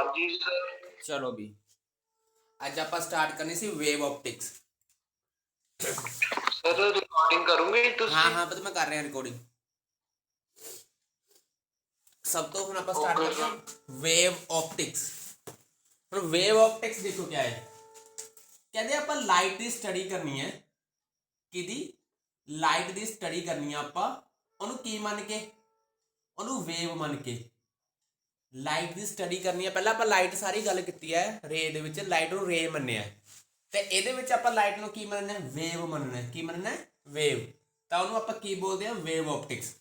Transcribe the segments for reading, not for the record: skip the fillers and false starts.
हाँ जी सर। चलो भी अज आप स्टार्ट करनी सी वेव ऑप्टिक्स। सर रिकॉर्डिंग करूंगे हाँ तुसी? हाँ पता मैं कर रहा रिकॉर्डिंग। सब तो हम आप स्टार्ट ओके करते सर। हैं वेव ऑप्टिक्स। वेव ऑप्टिक्स देखो क्या है, कहते आप लाइट की स्टडी करनी है कि लाइट की स्टडी करनी है आप की मन के वेव मन के लाइट की स्टडी करनी है। पहले आप लाइट सारी गल की है रे दे लाइट रे मनिया तो ये आप लाइट को की मनना वेव मनना की मनना वेव तो उन्होंने आप की बोलते हैं वेव ऑप्टिक्स।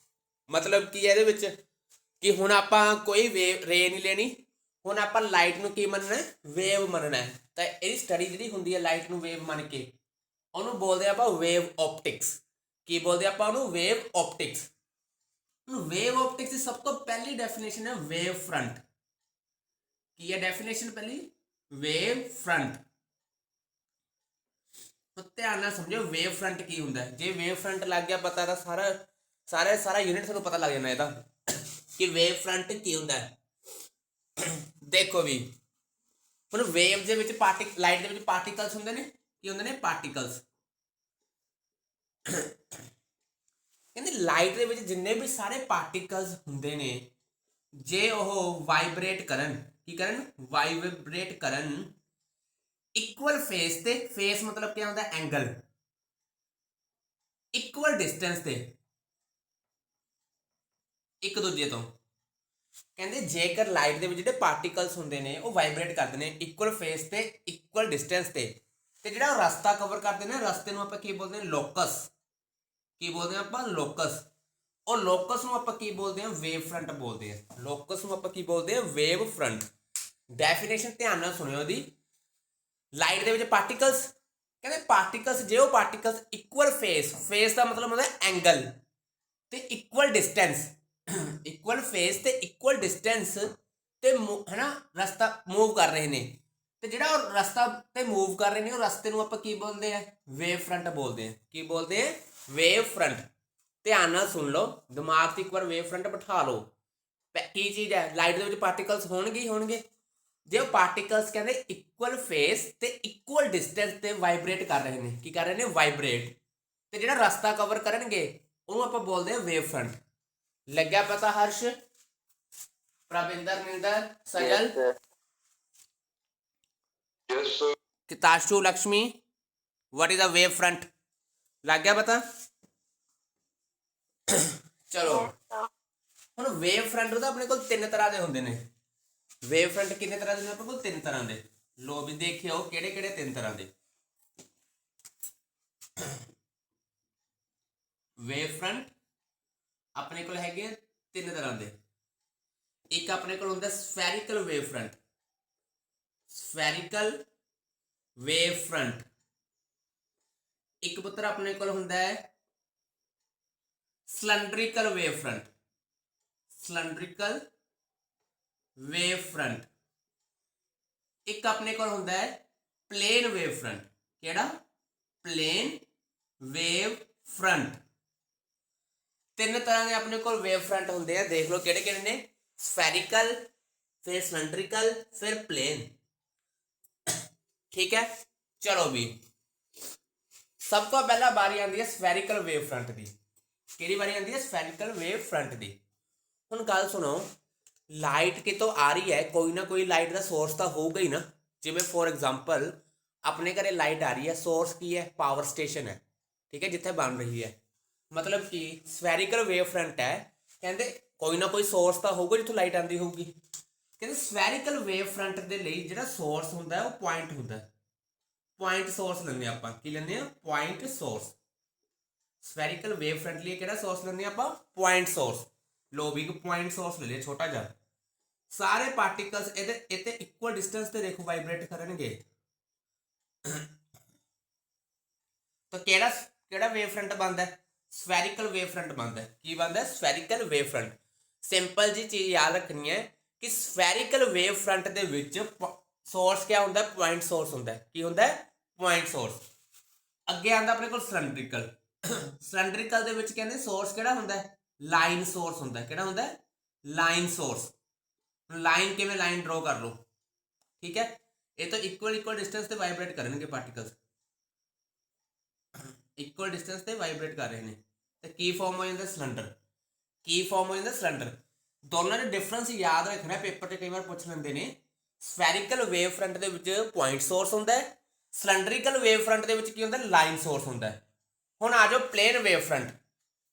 मतलब की ये कि हुण आप कोई वेव रे नहीं लेनी, हुण आप लाइट को की मनना वेव मनना है तो ये स्टडी जी होंगी है लाइट को वेव मन के उन्होंने बोलते हैं आप वेव ऑप्टिक्स। की बोलते हैं आप वेव ऑप्टिक्स। वेव ऑप्टिक्स की सब तो पहली डेफिनेशन है वेव फ्रंट की है डेफिनेशन पहली वेव फ्रंट। तो ध्यान ना समझो वेव फ्रंट की होंगे जे वेव फ्रंट लग गया पता तो सारा सारा सारा यूनिट थोड़ा पता लग जाना है कि वेव फ्रंट की होंगे। देखो भी ਹੁਣ ਵੇਵ ਦੇ ਵਿੱਚ ਲਾਈਟ ਦੇ ਵਿੱਚ ਪਾਰਟੀਕਲਸ ਹੁੰਦੇ ਨੇ ਕੀ ਹੁੰਦੇ ਨੇ ਪਾਰਟੀਕਲਸ। ਕਹਿੰਦੇ ਲਾਈਟ ਦੇ ਵਿੱਚ ਜਿੰਨੇ ਵੀ ਸਾਰੇ ਪਾਰਟੀਕਲਸ ਹੁੰਦੇ ਨੇ ਜੇ ਉਹ ਵਾਈਬ੍ਰੇਟ ਕਰਨ ਕੀ ਕਰਨ ਵਾਈਬ੍ਰੇਟ ਕਰਨ ਇਕੁਅਲ ਫੇਸ ਤੇ ਫੇਸ ਮਤਲਬ ਕੀ ਹੁੰਦਾ ਐਂਗਲ ਇਕੁਅਲ ਡਿਸਟੈਂਸ ਤੇ ਇੱਕ ਦੂਜੇ ਤੋਂ ਕਹਿੰਦੇ ਜੇਕਰ ਲਾਈਟ ਦੇ ਵਿੱਚ ਜਿਹੜੇ ਪਾਰਟੀਕਲਸ ਹੁੰਦੇ ਨੇ ਉਹ ਵਾਈਬ੍ਰੇਟ ਕਰਦੇ ਨੇ ਇਕੁਅਲ ਫੇਸ ਤੇ ਇਕੁਅਲ ਡਿਸਟੈਂਸ ਤੇ ਜਿਹੜਾ ਉਹ ਰਸਤਾ ਕਵਰ ਕਰਦੇ ਨੇ ਰਸਤੇ ਨੂੰ ਆਪਾਂ ਕੀ ਬੋਲਦੇ ਹਾਂ ਲੋਕਸ। ਕੀ ਬੋਲਦੇ ਹਾਂ ਆਪਾਂ ਲੋਕਸ। ਉਹ ਲੋਕਸ ਨੂੰ ਆਪਾਂ ਕੀ ਬੋਲਦੇ ਹਾਂ ਵੇਵ ਫਰੰਟ ਬੋਲਦੇ ਹਾਂ। ਲੋਕਸ ਨੂੰ ਆਪਾਂ ਕੀ ਬੋਲਦੇ ਹਾਂ ਵੇਵ ਫਰੰਟ। ਡੈਫੀਨੇਸ਼ਨ ਧਿਆਨ ਨਾਲ ਸੁਣਿਓ ਦੀ ਲਾਈਟ ਦੇ ਵਿੱਚ ਪਾਰਟੀਕਲਸ ਕਹਿੰਦੇ ਪਾਰਟੀਕਲਸ ਜੇ ਉਹ ਪਾਰਟੀਕਲਸ ਇਕੁਅਲ ਫੇਸ ਦਾ ਮਤਲਬ ਹੁੰਦਾ ਐਂਗਲ ਤੇ ਇਕੁਅਲ ਡਿਸਟੈਂਸ ਇਕੁਅਲ ਫੇਸ ਤੇ ਇਕੁਅਲ ਡਿਸਟੈਂਸ ਤੇ ਹੈ ਨਾ ਰਸਤਾ ਮੂਵ ਕਰ ਰਹੇ ਨੇ ਤੇ ਜਿਹੜਾ ਉਹ ਰਸਤਾ ਤੇ ਮੂਵ ਕਰ ਰਹੇ ਨੇ ਉਹ ਰਸਤੇ ਨੂੰ ਆਪਾਂ ਕੀ ਬੋਲਦੇ ਆ ਵੇਵ ਫਰੰਟ ਬੋਲਦੇ ਆ। ਕੀ ਬੋਲਦੇ ਆ ਵੇਵ ਫਰੰਟ। ਧਿਆਨ ਨਾਲ ਸੁਣ ਲਓ ਦਿਮਾਗ 'ਚ ਇੱਕ ਵਾਰ ਵੇਵ ਫਰੰਟ ਬਿਠਾ ਲਓ। ਕੀ ਚੀਜ਼ ਹੈ ਲਾਈਟ ਦੇ ਵਿੱਚ ਪਾਰਟੀਕਲਸ ਹੋਣਗੇ ਜੇ ਉਹ ਪਾਰਟੀਕਲਸ ਕਹਿੰਦੇ ਇਕੁਅਲ ਫੇਸ ਤੇ ਇਕੁਅਲ ਡਿਸਟੈਂਸ ਤੇ ਵਾਈਬ੍ਰੇਟ ਕਰ ਰਹੇ ਨੇ ਕੀ ਕਰ ਰਹੇ ਨੇ ਵਾਈਬ੍ਰੇਟ ਤੇ ਜਿਹੜਾ ਰਸਤਾ ਕਵਰ ਕਰਨਗੇ ਉਹਨੂੰ ਆਪਾਂ ਬੋਲਦੇ ਆ ਵੇਵ ਫਰੰਟ। लग्या पता हर्ष प्रविंदर मिंदर सजल किताशु Lakshmi what is a wave front लग गया पता। चलो ਹੁਣ ਵੇਵ ਫਰੰਟ ਉਹਦਾ ਆਪਣੇ ਕੋਲ ਤਿੰਨ ਤਰ੍ਹਾਂ ਦੇ ਹੁੰਦੇ ਨੇ। ਵੇਵ ਫਰੰਟ ਕਿੰਨੇ ਤਰ੍ਹਾਂ ਦੇ ਨੇ ਆਪਣੇ ਕੋਲ ਤਿੰਨ ਤਰ੍ਹਾਂ ਦੇ। ਲੋ ਵੀ ਦੇਖਿਓ ਕਿਹੜੇ ਕਿਹੜੇ ਤਿੰਨ ਤਰ੍ਹਾਂ ਦੇ ਵੇਵ ਫਰੰਟ ਆਪਣੇ ਕੋਲ ਹੈਗੇ ਤਿੰਨ ਤਰ੍ਹਾਂ ਦੇ। ਇੱਕ ਆਪਣੇ ਕੋਲ ਹੁੰਦਾ spherical wave front. Spherical wave front. ਇੱਕ ਪੁੱਤਰ ਆਪਣੇ ਕੋਲ ਹੁੰਦਾ ਹੈ cylindrical wave front. Cylindrical wave front. ਇੱਕ ਆਪਣੇ ਕੋਲ ਹੁੰਦਾ ਹੈ ਪਲੇਨ ਵੇਵ ਫਰੰਟ। ਕਿਹੜਾ ਪਲੇਨ ਵੇਵ ਫਰੰਟ। ਤਿੰਨ ਤਰ੍ਹਾਂ ਦੇ ਆਪਣੇ ਕੋਲ ਵੇਵ ਫਰੰਟ ਹੁੰਦੇ ਆ ਦੇਖ ਲਓ ਕਿਹੜੇ ਕਿਹੜੇ ਨੇ ਸਫੈਰੀਕਲ ਫਿਰ ਸਿਲੰਡਰੀਕਲ ਫਿਰ ਪਲੇਨ। ਠੀਕ ਹੈ ਚਲੋ ਵੀ ਸਭ ਤੋਂ ਪਹਿਲਾਂ ਵਾਰੀ ਆਉਂਦੀ ਹੈ ਸਫੈਰੀਕਲ ਵੇਵ ਫਰੰਟ ਦੀ। ਕਿਹੜੀ ਵਾਰੀ ਆਉਂਦੀ ਹੈ ਸਫੈਰੀਕਲ ਵੇਵ ਫਰੰਟ ਦੀ। ਹੁਣ ਗੱਲ ਸੁਣੋ ਲਾਈਟ ਕਿਤੋਂ ਆ ਰਹੀ ਹੈ ਕੋਈ ਨਾ ਕੋਈ ਲਾਈਟ ਦਾ ਸੋਰਸ ਤਾਂ ਹੋਊਗਾ ਹੀ ਨਾ। ਜਿਵੇਂ ਫੋਰ ਐਗਜ਼ਾਮਪਲ ਆਪਣੇ ਘਰੇ ਲਾਈਟ ਆ ਰਹੀ ਹੈ ਸੋਰਸ ਕੀ ਹੈ ਪਾਵਰ ਸਟੇਸ਼ਨ ਹੈ ਠੀਕ ਹੈ ਜਿੱਥੇ ਬਣ ਰਹੀ ਹੈ। मतलब कि ਸਫੈਰੀਕਲ ਵੇਵ ਫਰੰਟ ਹੈ ਕਹਿੰਦੇ ਕੋਈ ਨਾ ਕੋਈ ਸੋਰਸ ਤਾਂ ਹੋਊਗਾ ਜਿੱਥੋਂ ਲਾਈਟ ਆਉਂਦੀ ਹੋਊਗੀ। ਕਹਿੰਦੇ ਸਫੈਰੀਕਲ ਵੇਵ ਫਰੰਟ ਦੇ ਲਈ ਜਿਹੜਾ ਸੋਰਸ ਹੁੰਦਾ ਉਹ ਪੁਆਇੰਟ ਹੁੰਦਾ ਪੁਆਇੰਟ ਸੋਰਸ ਲੈਂਦੇ ਆਪਾਂ ਕੀ ਲੈਂਦੇ ਆ ਪੁਆਇੰਟ ਸੋਰਸ। ਸਫੈਰੀਕਲ ਵੇਵ ਫਰੰਟ ਲਈ ਕਿਹੜਾ ਸੋਰਸ ਲੈਂਦੇ ਆਪਾਂ ਪੁਆਇੰਟ ਸੋਰਸ। ਲੋ ਵੀ ਪੁਆਇੰਟ ਸੋਰਸ ਲੈ ਲਿਆ ਛੋਟਾ ਜਿਹਾ। ਸਾਰੇ ਪਾਰਟੀਕਲਸ ਇਹਦੇ ਇੱਥੇ ਇਕੁਅਲ ਡਿਸਟੈਂਸ ਤੇ ਦੇਖੋ ਵਾਈਬ੍ਰੇਟ ਕਰਨਗੇ ਤਾਂ ਕਿਹੜਾ ਕਿਹੜਾ ਵੇਵ ਫਰੰਟ ਬਣਦਾ ਸਫੈਰੀਕਲ ਵੇਵ ਫਰੰਟ ਬਣਦਾ। ਕੀ ਬਣਦਾ ਸਫੈਰੀਕਲ ਵੇਵ ਫਰੰਟ। ਸਿੰਪਲ ਜੀ ਚੀਜ਼ ਯਾਦ ਰੱਖਣੀ ਹੈ ਕਿ ਸਫੈਰੀਕਲ ਵੇਵ ਫਰੰਟ ਦੇ ਵਿੱਚ ਸੋਰਸ ਕਿਆ ਹੁੰਦਾ ਪੁਆਇੰਟ ਸੋਰਸ ਹੁੰਦਾ। ਕੀ ਹੁੰਦਾ ਪੁਆਇੰਟ ਸੋਰਸ। ਅੱਗੇ ਆਉਂਦਾ ਆਪਣੇ ਕੋਲ ਸਿਲੰਡਰੀਕਲ। ਸਿਲੰਡਰੀਕਲ ਦੇ ਵਿੱਚ ਕਹਿੰਦੇ ਸੋਰਸ ਕਿਹੜਾ ਹੁੰਦਾ ਲਾਈਨ ਸੋਰਸ ਹੁੰਦਾ। ਕਿਹੜਾ ਹੁੰਦਾ ਲਾਈਨ ਸੋਰਸ। ਲਾਈਨ ਕਿਵੇਂ ਲਾਈਨ ਡਰਾ ਕਰ ਲਓ ठीक है। ये तो इक्वल डिस्टेंस से वाइब्रेट करेंगे पार्टिकल्स, इक्वल डिस्टेंस से वाइब्रेट कर रहे हैं तो की फॉर्म हो जाता सिलेंडर, की फॉर्म हो जाता सिलेंडर। दोनों के डिफरेंस याद रखना, पेपर से कई बार पूछ लेंगे ने। ਸਫੈਰੀਕਲ ਵੇਵ ਫਰੰਟ ਦੇ ਵਿੱਚ ਪੁਆਇੰਟ ਸੋਰਸ ਹੁੰਦਾ ਹੈ, ਸਿਲੰਡਰੀਕਲ ਵੇਵ ਫਰੰਟ ਦੇ ਵਿੱਚ ਕੀ ਹੁੰਦਾ ਲਾਈਨ ਸੋਰਸ ਹੁੰਦਾ ਹੈ। ਹੁਣ ਆ ਜਾਓ ਪਲੇਨ ਵੇਵ ਫਰੰਟ,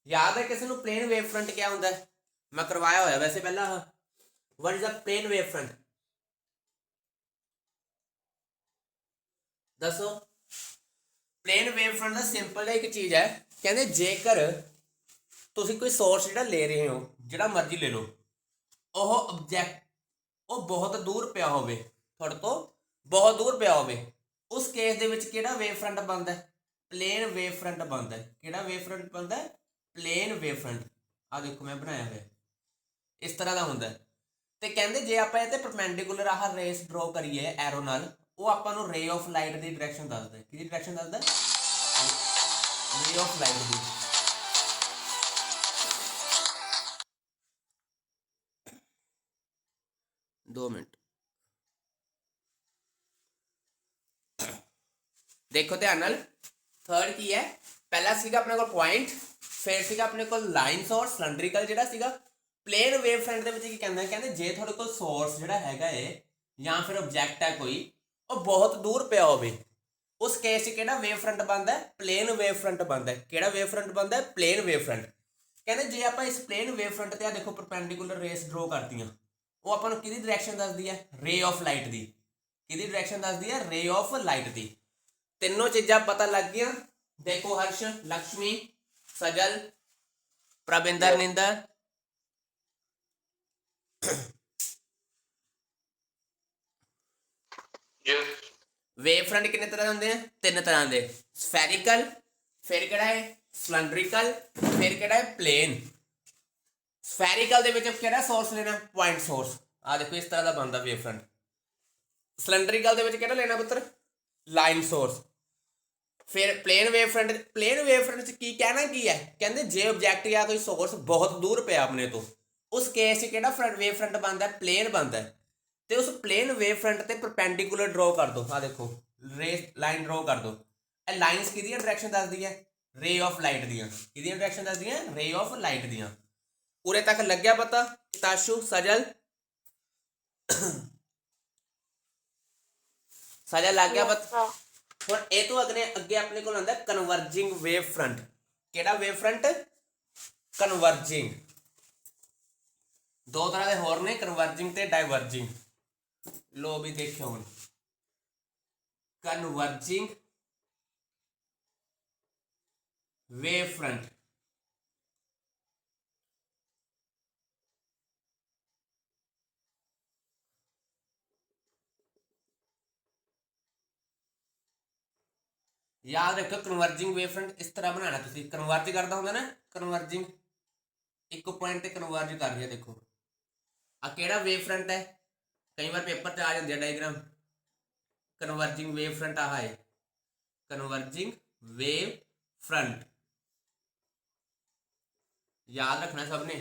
ਯਾਦ ਹੈ ਕਿਸੇ ਨੂੰ ਪਲੇਨ ਵੇਵ ਫਰੰਟ ਕਿਆ ਹੁੰਦਾ ਹੈ? ਮੈਂ ਕਰਵਾਇਆ ਹੋਇਆ ਵੈਸੇ ਪਹਿਲਾਂ। What is a plane wave front? दसो। प्लेन वेव फ्रंट का सिंपल एक चीज़ है, कहते जेकर तुसी कोई सोर्स जो ले रहे हो, जिहड़ा मर्जी ले लो, ਉਹ ऑब्जेक्ट ਉਹ बहुत दूर ਪਿਆ ਹੋਵੇ, ਤੁਹਾਡੇ ਤੋਂ बहुत दूर ਪਿਆ ਹੋਵੇ, ਉਸ ਕੇਸ ਦੇ ਵਿੱਚ ਕਿਹੜਾ ਵੇਵ ਫਰੰਟ ਬਣਦਾ ਹੈ? प्लेन वेव फ्रंट बनता है। ਕਿਹੜਾ ਵੇਵ ਫਰੰਟ ਬਣਦਾ ਹੈ? Plane wave front. ਆ ਦੇਖੋ ਮੈਂ ਬਣਾਇਆ ਹੋਇਆ ਇਸ ਤਰ੍ਹਾਂ ਦਾ ਹੁੰਦਾ ਹੈ। ਤੇ ਕਹਿੰਦੇ ਜੇ ਆਪਾਂ ਇਹ ਤੇ ਪਰਪੈਂਡੀਕੂਲਰ ਆਹ ਰੇਸ ਡਰਾ ਕਰੀਏ ਐਰੋ ਨਾਲ, ਉਹ ਆਪਾਂ ਨੂੰ ਰੇ ਆਫ ਲਾਈਟ ਦੀ ਡਾਇਰੈਕਸ਼ਨ ਦੱਸਦਾ। ਕਿਹਦੀ ਡਾਇਰੈਕਸ਼ਨ ਦੱਸਦਾ? ਰੇ ਆਫ ਲਾਈਟ ਦੀ। दो मिनट देखो ध्यान नाल। थर्ड की है, पहला सीगा अपने को पॉइंट, फिर सीगा अपने को लाइन सोर्स सिलेंड्रिकल जिहड़ा सीगा। प्लेन वेव फ्रंट ਦੇ ਵਿੱਚ ਕੀ ਕਹਿੰਦਾ, ਕਹਿੰਦੇ ਜੇ ਤੁਹਾਡੇ ਕੋਲ ਸੋਰਸ ਜਿਹੜਾ ਹੈਗਾ ਏ ਜਾਂ ਫਿਰ ਆਬਜੈਕਟ ਹੈ ਕੋਈ, ਉਹ ਬਹੁਤ ਦੂਰ ਪਿਆ ਹੋਵੇ, ਉਸ ਕੇਸ 'ਚ ਕਿਹੜਾ ਵੇਵ ਫਰੰਟ ਬਣਦਾ? ਪਲੇਨ ਵੇਵ ਫਰੰਟ ਬਣਦਾ। ਕਿਹੜਾ ਵੇਵ ਫਰੰਟ ਬਣਦਾ? Plane wave front. ਕਹਿੰਦੇ ਜੇ ਆਪਾਂ ਇਸ ਪਲੇਨ ਵੇਵ ਫਰੰਟ ਤੇ ਆ ਦੇਖੋ ਪਰਪੈਂਡੀਕੂਲਰ ਰੇਸ ਡਰਾ ਕਰਤੀਆਂ, ਉਹ ਆਪਾਂ ਨੂੰ ਕਿਹਦੀ ਡਾਇਰੈਕਸ਼ਨ ਦੱਸਦੀ ਹੈ? ਰੇ ਆਫ ਲਾਈਟ ਦੀ। ਕਿਹਦੀ ਡਾਇਰੈਕਸ਼ਨ ਦੱਸਦੀ ਹੈ? ਰੇ ਆਫ ਲਾਈਟ ਦੀ। ਤਿੰਨੋਂ ਚੀਜ਼ਾਂ ਪਤਾ ਲੱਗ ਗਈਆਂ। ਦੇਖੋ ਹਰਸ਼, ਲక్ష్ਮੀ, ਸਜਲ, ਪ੍ਰਵਿੰਦਰ, ਨਿੰਦਰ, ਵੇਵ ਫਰੰਟ ਕਿੰਨੇ ਤਰ੍ਹਾਂ ਦੇ ਹੁੰਦੇ ਆ? ਤਿੰਨ ਤਰ੍ਹਾਂ ਦੇ। ਸਫੈਰੀਕਲ, ਫਿਰ ਕਿਹੜਾ ਹੈ ਸਿਲੰਡਰੀਕਲ, ਫਿਰ ਕਿਹੜਾ ਹੈ ਪਲੇਨ। ਸਫੈਰੀਕਲ ਦੇ ਵਿੱਚ ਕਿਹੜਾ ਸੋਰਸ ਲੈਣਾ? Point source. ਆ ਦੇਖੋ ਇਸ ਤਰ੍ਹਾਂ ਦਾ ਬਣਦਾ ਵੇਵ ਫਰੰਟ। ਸਿਲੰਡਰੀਕਲ ਦੇ ਵਿੱਚ ਕਿਹੜਾ ਲੈਣਾ ਪੁੱਤਰ? Line source. ਫਿਰ plane wave front, plane wave front 'ਚ ਕੀ ਕਹਿਣਾ ਕੀ ਹੈ? ਕਹਿੰਦੇ ਜੇ ਆਬਜੈਕਟ ਜਾਂ ਕੋਈ ਸੋਰਸ ਬਹੁਤ ਦੂਰ ਪਿਆ ਆਪਣੇ ਤੋਂ, ਉਸ ਕੇਸ 'ਚ ਕਿਹੜਾ ਫਰੰਟ ਵੇਵ ਫਰੰਟ ਬਣਦਾ? ਪਲੇਨ ਬਣਦਾ। ਤੇ ਉਸ ਪਲੇਨ ਵੇਵ ਫਰੰਟ ਤੇ ਪਰਪੈਂਡੀਕੂਲਰ ਡਰਾ ਕਰ ਦੋ। ਆ ਦੇਖੋ ਰੇਸ ਲਾਈਨ ਡਰਾ ਕਰ ਦੋ। ਇਹ ਲਾਈਨਸ ਕਿਹਦੀਆਂ ਡਾਇਰੈਕਸ਼ਨ ਦੱਸਦੀ ਹੈ? ਰੇ ਆਫ ਲਾਈਟ ਦੀਆਂ। ਕਿਹਦੀਆਂ ਡਾਇਰੈਕਸ਼ਨ ਦੱਸਦੀਆਂ? ਰੇ ਆਫ ਲਾਈਟ ਦੀਆਂ। ਉਰੇ ਤੱਕ ਲੱਗਿਆ ਪਤਾ? ਕਿਤਾਸ਼ੂ, ਸਜਲ, ਸਜਲ ਲੱਗ ਗਿਆ ਪਤਾ? ਹੁਣ ਇਹ ਤੋਂ ਅੱਗੇ ਆਪਣੇ ਕੋਲ ਆਉਂਦਾ ਕਨਵਰਜਿੰਗ ਵੇਵ ਫਰੰਟ। ਕਿਹੜਾ ਵੇਵ ਫਰੰਟ? ਕਨਵਰਜਿੰਗ। ਦੋ ਤਰ੍ਹਾਂ ਦੇ ਹੋਰ ਨੇ, ਕਨਵਰਜਿੰਗ ਤੇ ਡਾਇਵਰਜਿੰਗ। ਲੋ ਵੀ ਦੇਖਿਓ ਹੁਣ, ਕਨਵਰਜਿੰਗ ਵੇਵ ਫਰੰਟ। याद रखो कन्वर्जिंग वेव फ्रंट इस तरह बनाना। तुसी कन्वर्ज करता होंगे ना, कन्वर्जिंग एक पॉइंट ते कन्वर्ज कर रही है। देखो आ केड़ा वेव फ्रंट है? कई बार पेपर ते आ जाती है डायग्राम। कन्वर्जिंग वेव फ्रंट आ है, कन्वर्जिंग वेव फ्रंट याद रखना सब ने।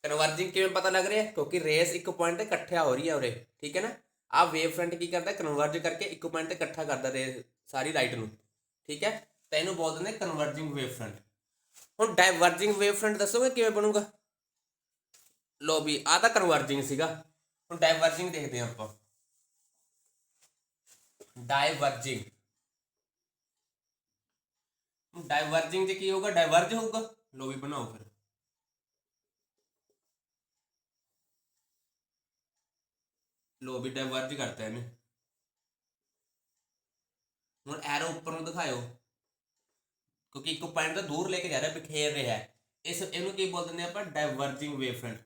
कन्वर्जिंग किवें पता लग रहा है? क्योंकि रेस एक पॉइंट ते इकट्ठा हो रही है उरे, ठीक है ना। आ वेव फ्रंट की करता है? कन्वर्ज करके एक पॉइंट ते इकट्ठा करता रेस सारी लाइट नूं, ठीक है। तो इन्हू बोल देंगे कन्वर्जिंग वेव फ्रंट। हुण डाइवर्जिंग वेव फ्रंट दसोगे किवें बनूगा? लो भी आ तां कन्वर्जिंग सीगा, हुण डाइवर्जिंग देखते हैं आपां। डाइवर्जिंग, डाइवर्जिंग च की होगा? डाइवर्ज होगा। लो भी बनाओ फिर। लो भी डाइवर्ज करता है इन्हें। हुण एरो उपर नूं दिखाओ, क्योंकि एक पॉइंट तो दूर लेके जा रहा है, बिखेर रहा है। इस इनू की बोल देंगे आप? Diverging wave front.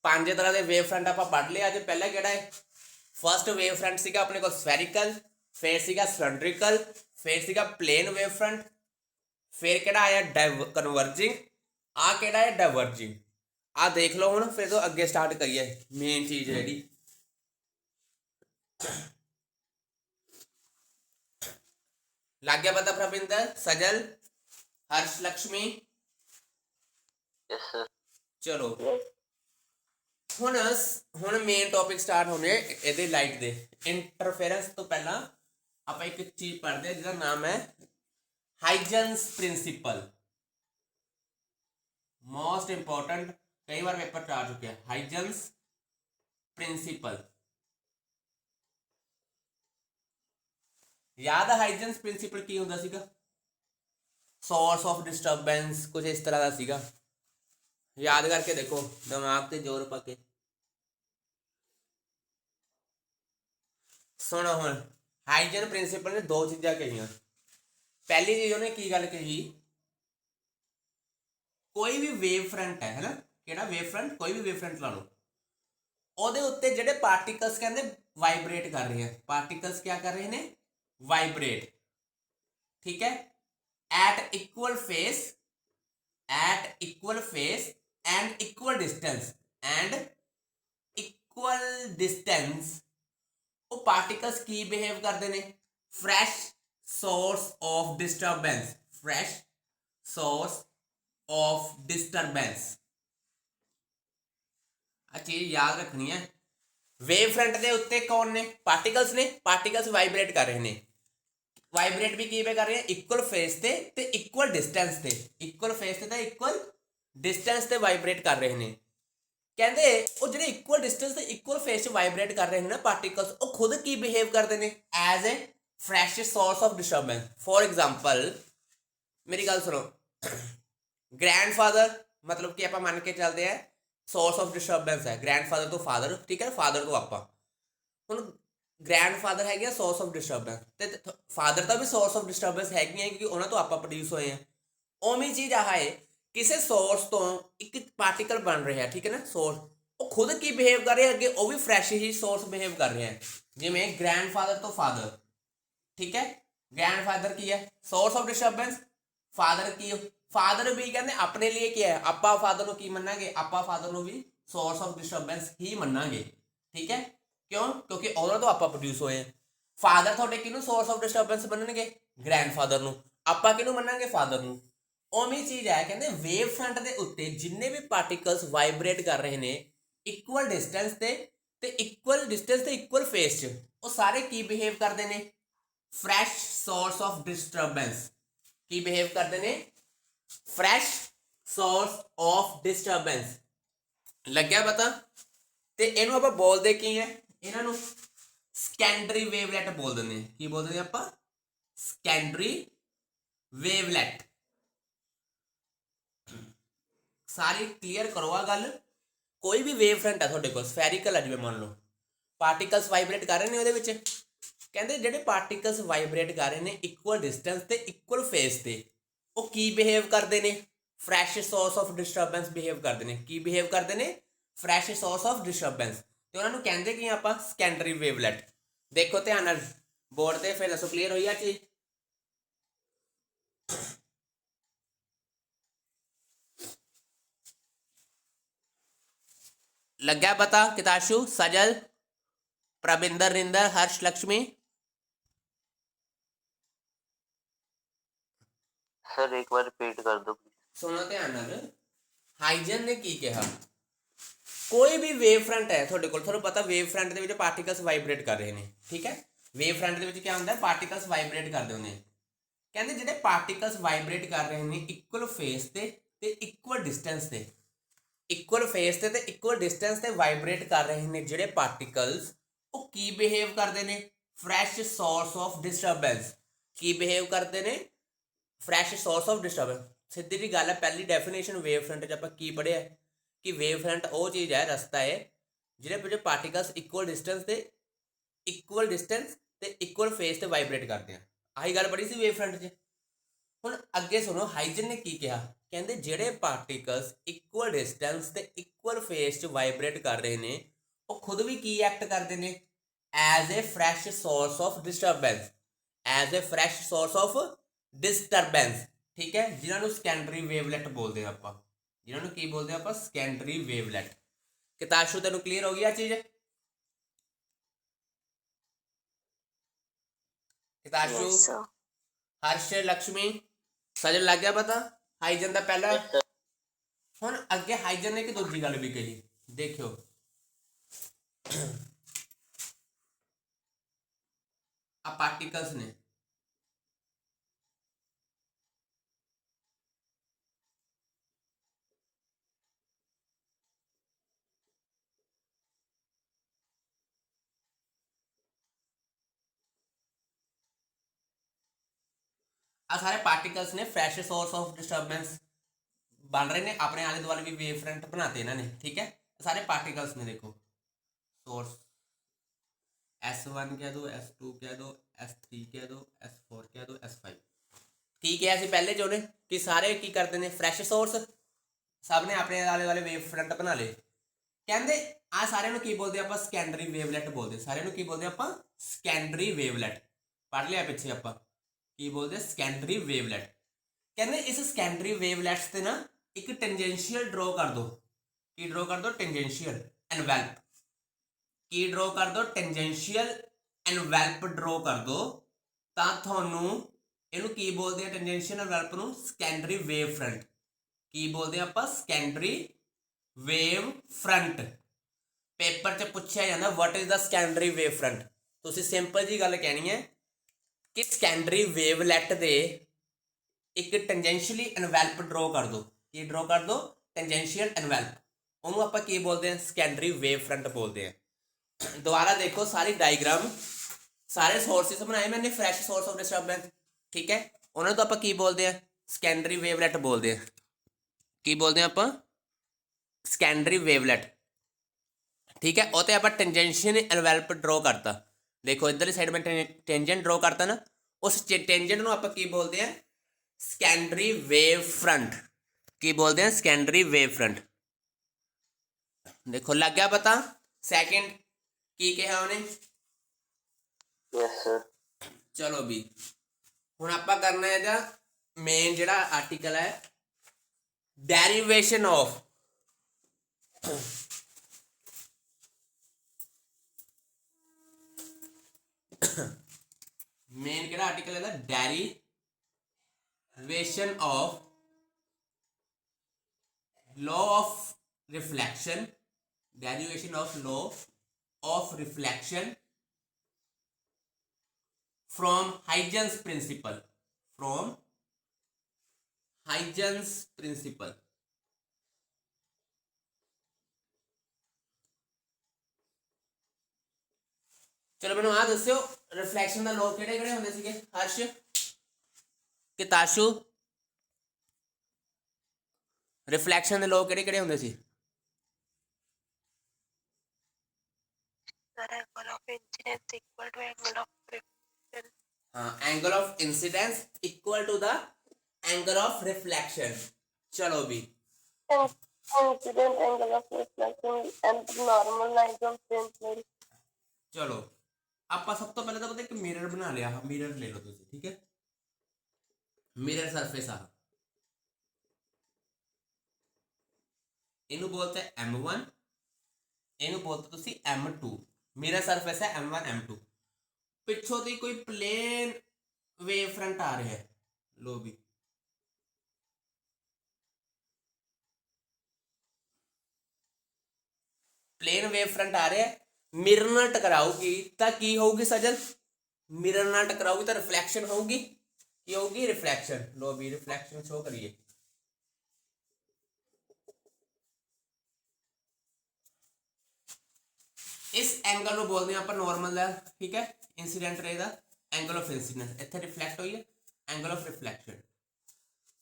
पांच तरह के वेव फ्रंट आप पढ़ लिया। अज पहला किहड़ा है? फर्स्ट वेव फ्रंट सीगा अपने को स्फेरिकल, फिर सीगा सिलेंड्रिकल, फिर सीगा प्लेन वेव फ्रंट, फिर किहड़ा आया कन्वर्जिंग, आ किहड़ा है डाइवर्जिंग। आ देख लो हुण, फिर तो अगे स्टार्ट करिए मेन चीज़ जिहड़ी। लग गया पता प्रविंदर, सजल, हर्ष, लक्ष्मी? चलो ਹੁਣ ਮੇਨ ਟੌਪਿਕ ਸਟਾਰਟ ਹੋਣੇ ਇਹਦੇ ਲਾਈਟ ਦੇ ਇੰਟਰਫੇਰੈਂਸ ਤੋਂ ਪਹਿਲਾਂ ਆਪਾਂ ਇੱਕ ਚੀਜ਼ ਪੜ੍ਹਦੇ ਹਾਂ ਜਿਹਦਾ ਨਾਮ ਹੈ ਹਾਈਜਨਸ ਪ੍ਰਿੰਸੀਪਲ। मोस्ट इंपॉर्टेंट, कई बार पेपर आ चुके हैं। हाइजन्स प्रिंसिपल याद है? हाइजन्स प्रिंसिपल की होंदा सीगा? सोर्स ऑफ डिस्टर्बेंस कुछ इस तरह का सीगा। याद करके देखो, दिमाग ते जोर पा के सुनो। हुण हाइजन प्रिंसिपल ने दो चीज़ां कहियां। पहली चीज़ उन्हें की गल कही, कोई भी वेव फ्रंट है ना, किहड़ा वेव फ्रंट, कोई भी वेव फ्रंट ला लो, ਉਹਦੇ ਉੱਤੇ ਜਿਹੜੇ ਪਾਰਟੀਕਲਸ ਕਹਿੰਦੇ ਵਾਈਬ੍ਰੇਟ ਕਰ ਰਹੇ ਹਨ। ਪਾਰਟੀਕਲਸ क्या कर रहे हैं? वाइब्रेट। ठीक है, at equal face and equal distance वो पार्टिकल्स की बिहेव करते हैं? Fresh source of disturbance, fresh source of disturbance. चीज याद रखनी है। वेव फ्रंट के उत्ते कौन ने? पार्टिकल्स ने। पार्टिकल्स वाइब्रेट कर रहे हैं। वाइब्रेट भी की कर रहे हैं? इक्वल फेस ते इक्वल डिस्टेंस ते, इक्वल फेस ते इक्वल डिस्टेंस ते वाइब्रेट कर रहे हैं। कहते वो जो इक्वल डिस्टेंस ते इक्वल फेस वाइब्रेट कर रहे हैं ना पार्टिकल्स, वो खुद की बिहेव करते हैं as a fresh source of disturbance. For example मेरी गल सुनो, ग्रैंडफादर मतलब कि आप मान के चलते हैं सोर्स ऑफ डिस्टर्बेंस है, ग्रैंडफादर तो फादर, ठीक है, फादर तो आपा। ਹੁਣ ग्रैंडफादर है सोर्स ऑफ डिस्टर्बेंस ਤੇ फादर का भी सोर्स ऑफ डिस्टर्बेंस है क्योंकि ਉਹਨਾਂ ਤੋਂ ਆਪਾਂ ਪ੍ਰੋਡਿਊਸ ਹੋਏ ਆ। ਉਵੇਂ ਚੀਜ਼ ਆ ਹੈ, ਕਿਸੇ ਸੋਰਸ ਤੋਂ ਇੱਕ ਪਾਰਟੀਕਲ ਬਣ ਰਿਹਾ, ਠੀਕ ਹੈ ਨਾ, ਸੋਰਸ ਉਹ ਖੁਦ ਕੀ ਬਿਹੇਵ ਕਰ ਰਿਹਾ, ਅੱਗੇ ਉਹ ਵੀ ਫਰੈਸ਼ ਹੀ ਸੋਰਸ ਬਿਹੇਵ ਕਰ ਰਿਹਾ ਹੈ। ਜਿਵੇਂ ग्रैंडफादर ਤੋਂ फादर, ठीक है, ग्रैंडफादर की है सोर्स ऑफ डिस्टर्बेंस, फादर की, फादर भी कहते अपने लिए क्या है, आपा फादर को की मनांगे, आपा फादर को भी सोर्स ऑफ डिस्टर्बेंस ही मनांगे। ठीक है, क्यों? क्योंकि उन्होंने तो आपा प्रोड्यूस होए हैं। फादर थोड़े किनू सोर्स ऑफ डिस्टर्बेंस मनणगे? ग्रैंडफादर नू। आपा किनू मनांगे? फादर नू। उवें चीज है, कहते वेव फ्रंट के उत्ते जिन्ने भी पार्टिकल्स वाइब्रेट कर रहे हैं इक्वल डिस्टेंस ते इक्वल फेस च, वो सारे की बिहेव करते हैं? Fresh source of disturbance. की बिहेव करते हैं? Fresh source of disturbance. लग्या पता? ते इनू आप बोलते की है? इन्हों सैकेंडरी वेवलेट बोल देंगे। की बोलते हैं आप? Secondary wavelet. सारी क्लीयर करो आ गल। कोई भी वेव फ्रंट है थोड़े को, स्फेरिकल है, जिवें मान लो पार्टिकल्स वाइब्रेट कर रहे हैं ਉਹਦੇ ਵਿੱਚ, ਕਹਿੰਦੇ ਜਿਹੜੇ ਪਾਰਟੀਕल्स वाइब्रेट कर रहे हैं इक्वल डिस्टेंस ਤੇ इक्वल फेस ਤੇ, ਉਹ ਕੀ ਬਿਹੇਵ ਕਰਦੇ ਨੇ? Fresh source of disturbance behave ਕਰਦੇ ਨੇ। ਕੀ ਬਿਹੇਵ ਕਰਦੇ ਨੇ? Fresh source of disturbance. ਤੇ ਉਹਨਾਂ ਨੂੰ ਕਹਿੰਦੇ ਕੀ ਆਪਾਂ? ਸੈਕੰਡਰੀ ਵੇਵਲੈਟ। ਦੇਖੋ ਧਿਆਨ ਨਾਲ ਬੋਰਡ ਤੇ, ਫਿਰ ਦੱਸੋ ਕਲੀਅਰ ਹੋਈ ਆ ਚੀਜ਼? लग्या पता? किताशु, सजल, प्रबिंदर, रिंदर, हर्ष, लक्ष्मी। सर एक बार रिपीट कर दो प्लीज। सुनो ध्यान नाल, हाइजन ने की कहा, कोई भी वेव फ्रंट है थोड़े को, थोड़ा पता वेव फ्रंट के पार्टिकल्स वाइब्रेट कर रहे हैं, ठीक है, वेव फ्रंट के क्या होंगे? पार्टिकल्स वाइब्रेट करते होंगे। कहते जो पार्टिकल्स वाइब्रेट कर रहे हैं इक्वल फेस ते इक्वल डिस्टेंस ते, इक्वल फेस ते इक्वल डिस्टेंस ते वाइब्रेट कर रहे हैं जोड़े पार्टिकल्स, वो की बिहेव करते हैं? Fresh source of disturbance. की बिहेव करते हैं? Fresh source of disturbance. सीधी जी गल है, पहली डेफिनेशन वेव फ्रंट च आप की पढ़िया कि वेव फ्रंट वो चीज़ है, रस्ता है जिहड़े पार्टिकल्स इक्वल डिस्टेंस ते इक्वल फेस ते वाइब्रेट करते हैं। आही गल पढ़ी सी वेव फ्रंट च। हुण अगे सुनो, हाइजन ने की कहा, कहते जिहड़े पार्टिकल्स इक्वल डिस्टेंस ते इक्वल फेस च वाइब्रेट कर रहे हैं, वो खुद भी की एक्ट करते हैं? As a fresh source of disturbance, as a fresh source of disturbance. ठीक है, जिन्होंने सैकेंडरी वेवलेट बोलते हैं आप, जिन्होंने की बोलते हैं आप? Secondary wavelet. किताशु तेन क्लीयर हो गई आ चीज? किताशु, हर्ष, लक्ष्मी, सजन लग गया पता? हाइजन का पहला। हुण अगे हाइजन ने एक दूजी गल भी कही, देखियो ਆ ਪਾਰਟੀਕਲਸ ਨੇ, ਆ ਸਾਰੇ ਪਾਰਟੀਕਲਸ ਨੇ ਫਰੈਸ਼ ਸੋਰਸ ਆਫ ਡਿਸਟਰਬੈਂਸ बन रहे ने अपने आले दुआले भी वेव फ्रंट बनाते इन्होंने, ठीक है। सारे पार्टिकल्स ने देखो सोर्स S1 कह दो, S2 कह दो, S3 कह दो, S4 कह दो, S5, ठीक है। असं पहले जो ने कि सारे की करते हैं फ्रैश सोर्स, सब ने अपने आले दुआले वेव फ्रंट बना ले। कहते आ सारे की बोलते आप सकैंडरी वेवलेट बोलते, सारे की बोलते आप सकैंडरी वेवलेट, पढ़ लिया पिछे आप की बोलते सकैंडरी वेवलेट। कहते इस सकैंडरी वेवलेट्स से ना एक टेंजेंशियल ड्रॉ कर दो, की ड्रॉ कर दो टेंजेंशियल एनवेल्प, की ड्रॉ कर दो टेंजेंशियल एनवेल्प ड्रॉ कर दो, तो थानू इनू की बोलते हैं टेंजेंशियल एनवेल्प नू सकैंडरी वेव फ्रंट, की बोलते हैं आप सकैंडरी वेव फ्रंट। पेपर च पूछा जाता what is the secondary wave front, तुसीं सिंपल जी गल कहनी है कि सकैंडरी वेवलेट दे एक टेंजेंशियली एनवेल्प ड्रॉ कर दो, की ड्रॉ कर दो टेंजेंशियल एनवेल्प, उन्होंने आप की बोलते हैं सकैंडरी वेव फ्रंट बोलते हैं। दोबारा देखो सारी डायग्राम, सारे सोर्सेस बनाए मैंने फ्रैश सोर्स ऑफ डिस्टर्बेंस, ठीक है। उन्होंने तो आप की बोलते हैं सकैंडरी वेवलेट बोलते हैं, की बोलते हैं आप सकैंडरी वेवलेट, ठीक है। और आप टेंजेंशियल एनवेल्प ड्रॉ करता, देखो इधरली साइड में टेंजेंट ड्रॉ करता ना, उस टेंजेंट को आप की बोलते हैं सकैंडरी वेव फ्रंट, की बोलते हैं सकैंडरी वेव फ्रंट। देखो लग गया पता सेकंड की कहा उन्हें, यस सर। चलो भी हुण आपां करना है मेन जिहड़ा आर्टिकल है डेरिवेशन ऑफ, मेन किहड़ा आर्टिकल है derivation of law of reflection, derivation of law of reflection from Huygens principle, from Huygens principle। चलो मैनू आ दस्यो रिफ्लैक्शन का लॉ किहड़े किहड़े होंदे सीगे हर्ष किताशु, रिफ्लैक्शन के लॉ किहड़े किहड़े होंदे सी? angle of incidence equal to angle of reflection. Angle of incidence equal to the angle of reflection. चलो भी Incident angle of reflection and normal lines of same plane. चलो ਆਪਾਂ ਸਭ ਤੋਂ ਪਹਿਲਾਂ ਤਾਂ ਪਤਾ ਇੱਕ ਮਿਰਰ ਬਣਾ ਲਿਆ, ਮਿਰਰ ਲੈ ਲਓ ਤੁਸੀਂ, ਠੀਕ ਹੈ। ਮਿਰਰ ਸਰਫੇਸ ਆ, ਇਹਨੂੰ ਬੋਲते हैं M1, ਇਹਨੂੰ ਬੋਲते ਤੁਸੀਂ M2। ਮਿਰਰ ਸਰਫੇਸ ਹੈ M1 M2, ਪਿੱਛੋਂ ਦੀ ਕੋਈ ਪਲੇਨ ਵੇਵ ਫਰੰਟ ਆ ਰਿਹਾ ਹੈ, ਲੋ ਵੀ प्लेन वेव फ्रंट आ रहा है, मिरर नाल टकराऊगी तो की होगी सजन, मिरर नाल टकराऊगी तो रिफ्लैक्शन होगी, की होगी रिफ्लैक्शन। लो भी रिफ्लैक्शन शो करिए, इस एंगल को बोलते हैं आप नॉर्मल है, ठीक है। इंसीडेंट रे दा एंगल ऑफ इंसीडेंस, इत्थे रिफ्लैक्ट हुई है एंगल ऑफ रिफ्लैक्शन।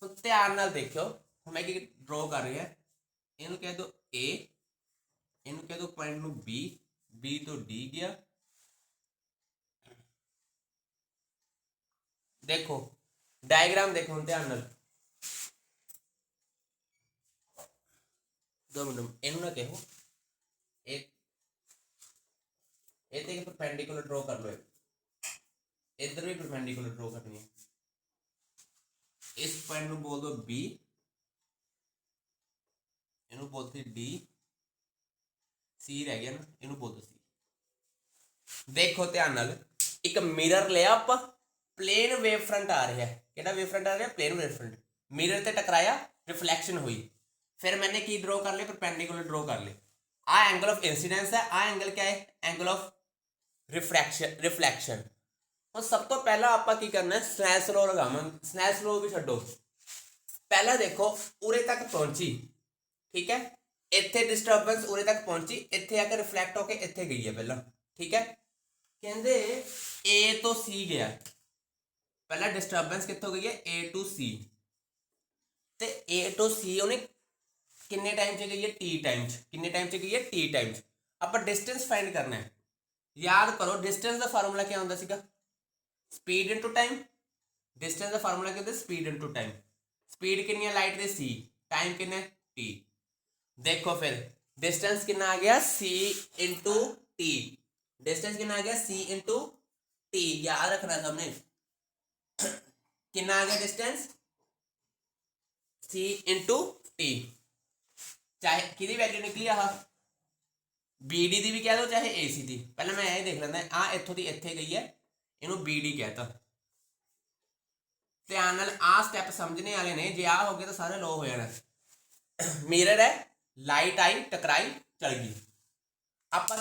तो ध्यान नाल देखियो मैं की ड्रॉ कर रही है, इन्हू कह दो ए, इन्हू कह दो पॉइंट नू बी, बी तो डी गया। देखो डायग्राम देखो हम ध्यान नाल, दो मिनट इन्हू ना कहो, एक परपेंडिकुलर ड्रॉ कर लो, इधर भी परपेंडिकुलर ड्रॉ करनी है। इस पॉइंट नू बोल दो बी, इन्हू बोलते डी, सी रह गया ना, इन्हू बोल दो सी। देखो ध्यान नाल एक मिरर लिया आप, प्लेन वेव फ्रंट आ रहा है, किहड़ा वेव फ्रंट आ रहा है, प्लेन वेव फ्रंट, मिरर ते टकराया रिफ्लैक्शन हुई, फिर मैंने की ड्रॉ कर लिया, परपेंडिकुलर ड्रॉ कर ले। आ एंगल ऑफ इंसिडेंस है, आ एंगल क्या है, एंगल ऑफ रिफ्लैक्शन। ਹੁਣ ਸਭ ਤੋਂ ਪਹਿਲਾਂ ਆਪਾਂ ਕੀ ਕਰਨਾ ਹੈ, ਸਨੈਲਸ ਲੋ ਲਗਾਵਾਂਗੇ। ਸਨੈਲਸ ਲੋ ਵੀ ਛੱਡੋ, ਪਹਿਲਾਂ ਦੇਖੋ ਉਰੇ ਤੱਕ ਪਹੁੰਚੀ, ਠੀਕ ਹੈ, ਇੱਥੇ ਡਿਸਟਰਬੈਂਸ ਉਰੇ ਤੱਕ ਪਹੁੰਚੀ, ਇੱਥੇ ਆ ਕੇ ਰਿਫਲੈਕਟ ਹੋ ਕੇ ਇੱਥੇ ਗਈ ਹੈ ਪਹਿਲਾਂ, ਠੀਕ ਹੈ। ਕਹਿੰਦੇ A ਤੋਂ C ਗਿਆ, ਪਹਿਲਾਂ ਡਿਸਟਰਬੈਂਸ ਕਿੱਥੋਂ ਗਈ ਹੈ, A to C, ਤੇ A to C ਉਹਨੇ ਕਿੰਨੇ ਟਾਈਮ 'ਚ ਗਈ ਹੈ, T ਟਾਈਮ 'ਚ। ਕਿੰਨੇ ਟਾਈਮ 'ਚ ਗਈ ਹੈ, T ਟਾਈਮ 'ਚ। ਆਪਾਂ ਡਿਸਟੈਂਸ ਫਾਈਂਡ ਕਰਨਾ ਹੈ। ਯਾਦ ਕਰੋ ਡਿਸਟੈਂਸ ਦਾ ਫਾਰਮੂਲਾ ਕੀ ਹੁੰਦਾ ਸੀਗਾ, ਸਪੀਡ ਇਨਟੂ ਟਾਈਮ। डिस्टेंस का फार्मूला कहते हैं स्पीड इनटू टाइम। स्पीड कितनी है लाइट की, c, टाइम कितना है, t। देखो फिर डिस्टेंस कितना आ गया, c इंटू टी। डिस्टेंस कितना आ गया, c इंटू टी, याद रखना सबने। कितना आ गया डिस्टेंस, c इंटू टी। चाहे कि वैल्यू निकली आ bd की भी कह दो, चाहे ac की। पहले मैं यह देख लेना, आ इत्थों की इत्थे गई है, इनू bd कहता। ध्यान नाल आ स्टैप समझने वाले ने, जे आ हो गए तो सारे लो हो जाना। मिरर है, लाइट आई, टकराई, चल गई। आप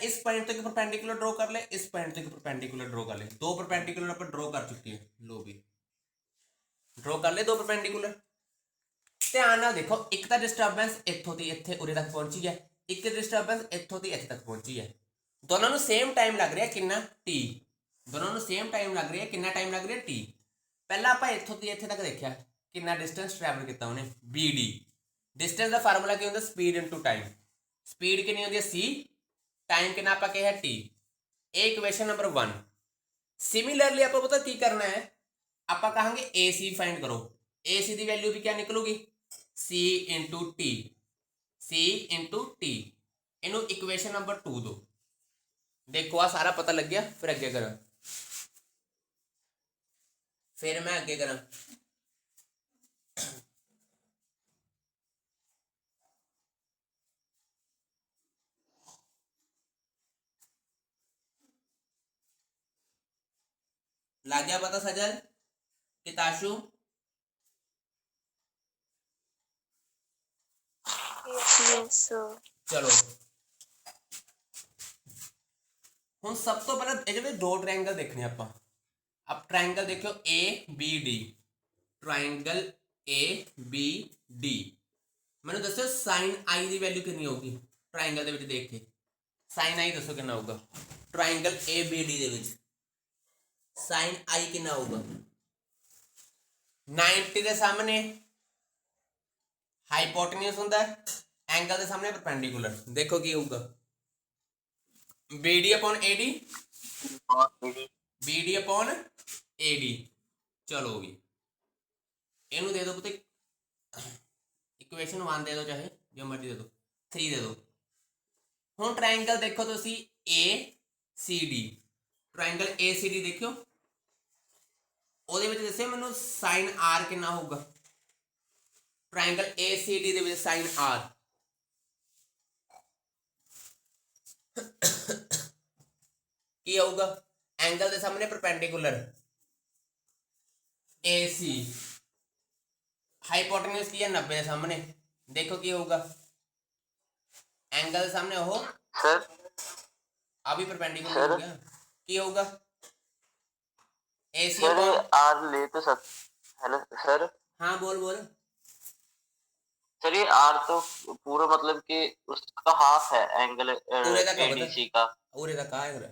इस पॉइंट तक परपेंडिकुलर ड्रॉ कर ले, इस पॉइंट तक परपेंडिकुलर ड्रॉ कर ले। दो परपेंडिकुलर आप ड्रॉ कर चुके हैं, लो भी ड्रॉ कर ले दो परपेंडिकुलर। ध्यान नाल देखो, एक तो डिस्टर्बेंस इत्थों दी इत्थे उरे तक पहुंची है, एक डिस्टर्बेंस इत्थों दी इत्थे तक पहुंची है। दोनों नूं सेम टाइम लग रहा है, कितना, टी। दोनों नूं सेम टाइम लग रहा है, कितना टाइम लग रहा है, टी। पहला आप इत्थों दी इत्थे तक देखा कितना डिस्टेंस ट्रैवल किया उन्हें, bd। डिस्टेंस का फार्मूला क्या होता है, स्पीड इनटू टाइम। स्पीड कितनी होती है, c, टाइम कितना आप कहा t। एक इक्वेशन नंबर 1। सिमिलरली आप पता की करना है, आप कहेंगे ac फाइंड करो। ac की वैल्यू भी क्या निकलूगी, c into T, c into T. इनू इक्वेशन नंबर 2 दो। देखो आ सारा पता लग गया, फिर अगे करा, फिर मैं अगे करा। लग गया पता सजल, किताशु? Yes, sir. चलो हम सब तो पहले दो ट्रायंगल देखने आप। अब ट्रायंगल देखो ABD, ट्रायंगल ABD। मैंने दसो साइन आई की वैल्यू कितनी होगी ट्रायंगल के देख के, साइन आई दसो कितना होगा ट्रायंगल ABD के साइन आई कितना होगा, 90 के सामने हाइपोटेन्यूज होता है, एंगल के सामने परपेंडिकुलर। देखो की होगा, BD upon AD, BD upon AD। चलो भी इनू दे दो पुते, इक्वेशन 1 दे दो, चाहे जो मर्जी दे दो, 3 दे दो। हुण ट्रायंगल देखो तो ACD, ट्रायंगल ACD देखो, ਉਹਦੇ ਵਿੱਚ ਦੱਸਿਆ ਮੈਨੂੰ sin r ਕਿੰਨਾ ਹੋਊਗਾ, ट्रायंगल ACD ਦੇ ਵਿੱਚ sin r ਕੀ ਆਊਗਾ, एंगल ਦੇ ਸਾਹਮਣੇ परपेंडिकुलर AC, हाइपोटेन्यूज की है 90 के सामने। देखो की होगा, एंगल के सामने हो सर, अभी परपेंडिकुलर हो गया, की होगा AC सर अपॉन, आर ले तो सब, हेलो सर, हाँ बोल बोल। सर ये आर तो पूरा मतलब कि उसका हाफ है एंगल पूरे तक होगा एडीसी का। पूरे तक आएगा,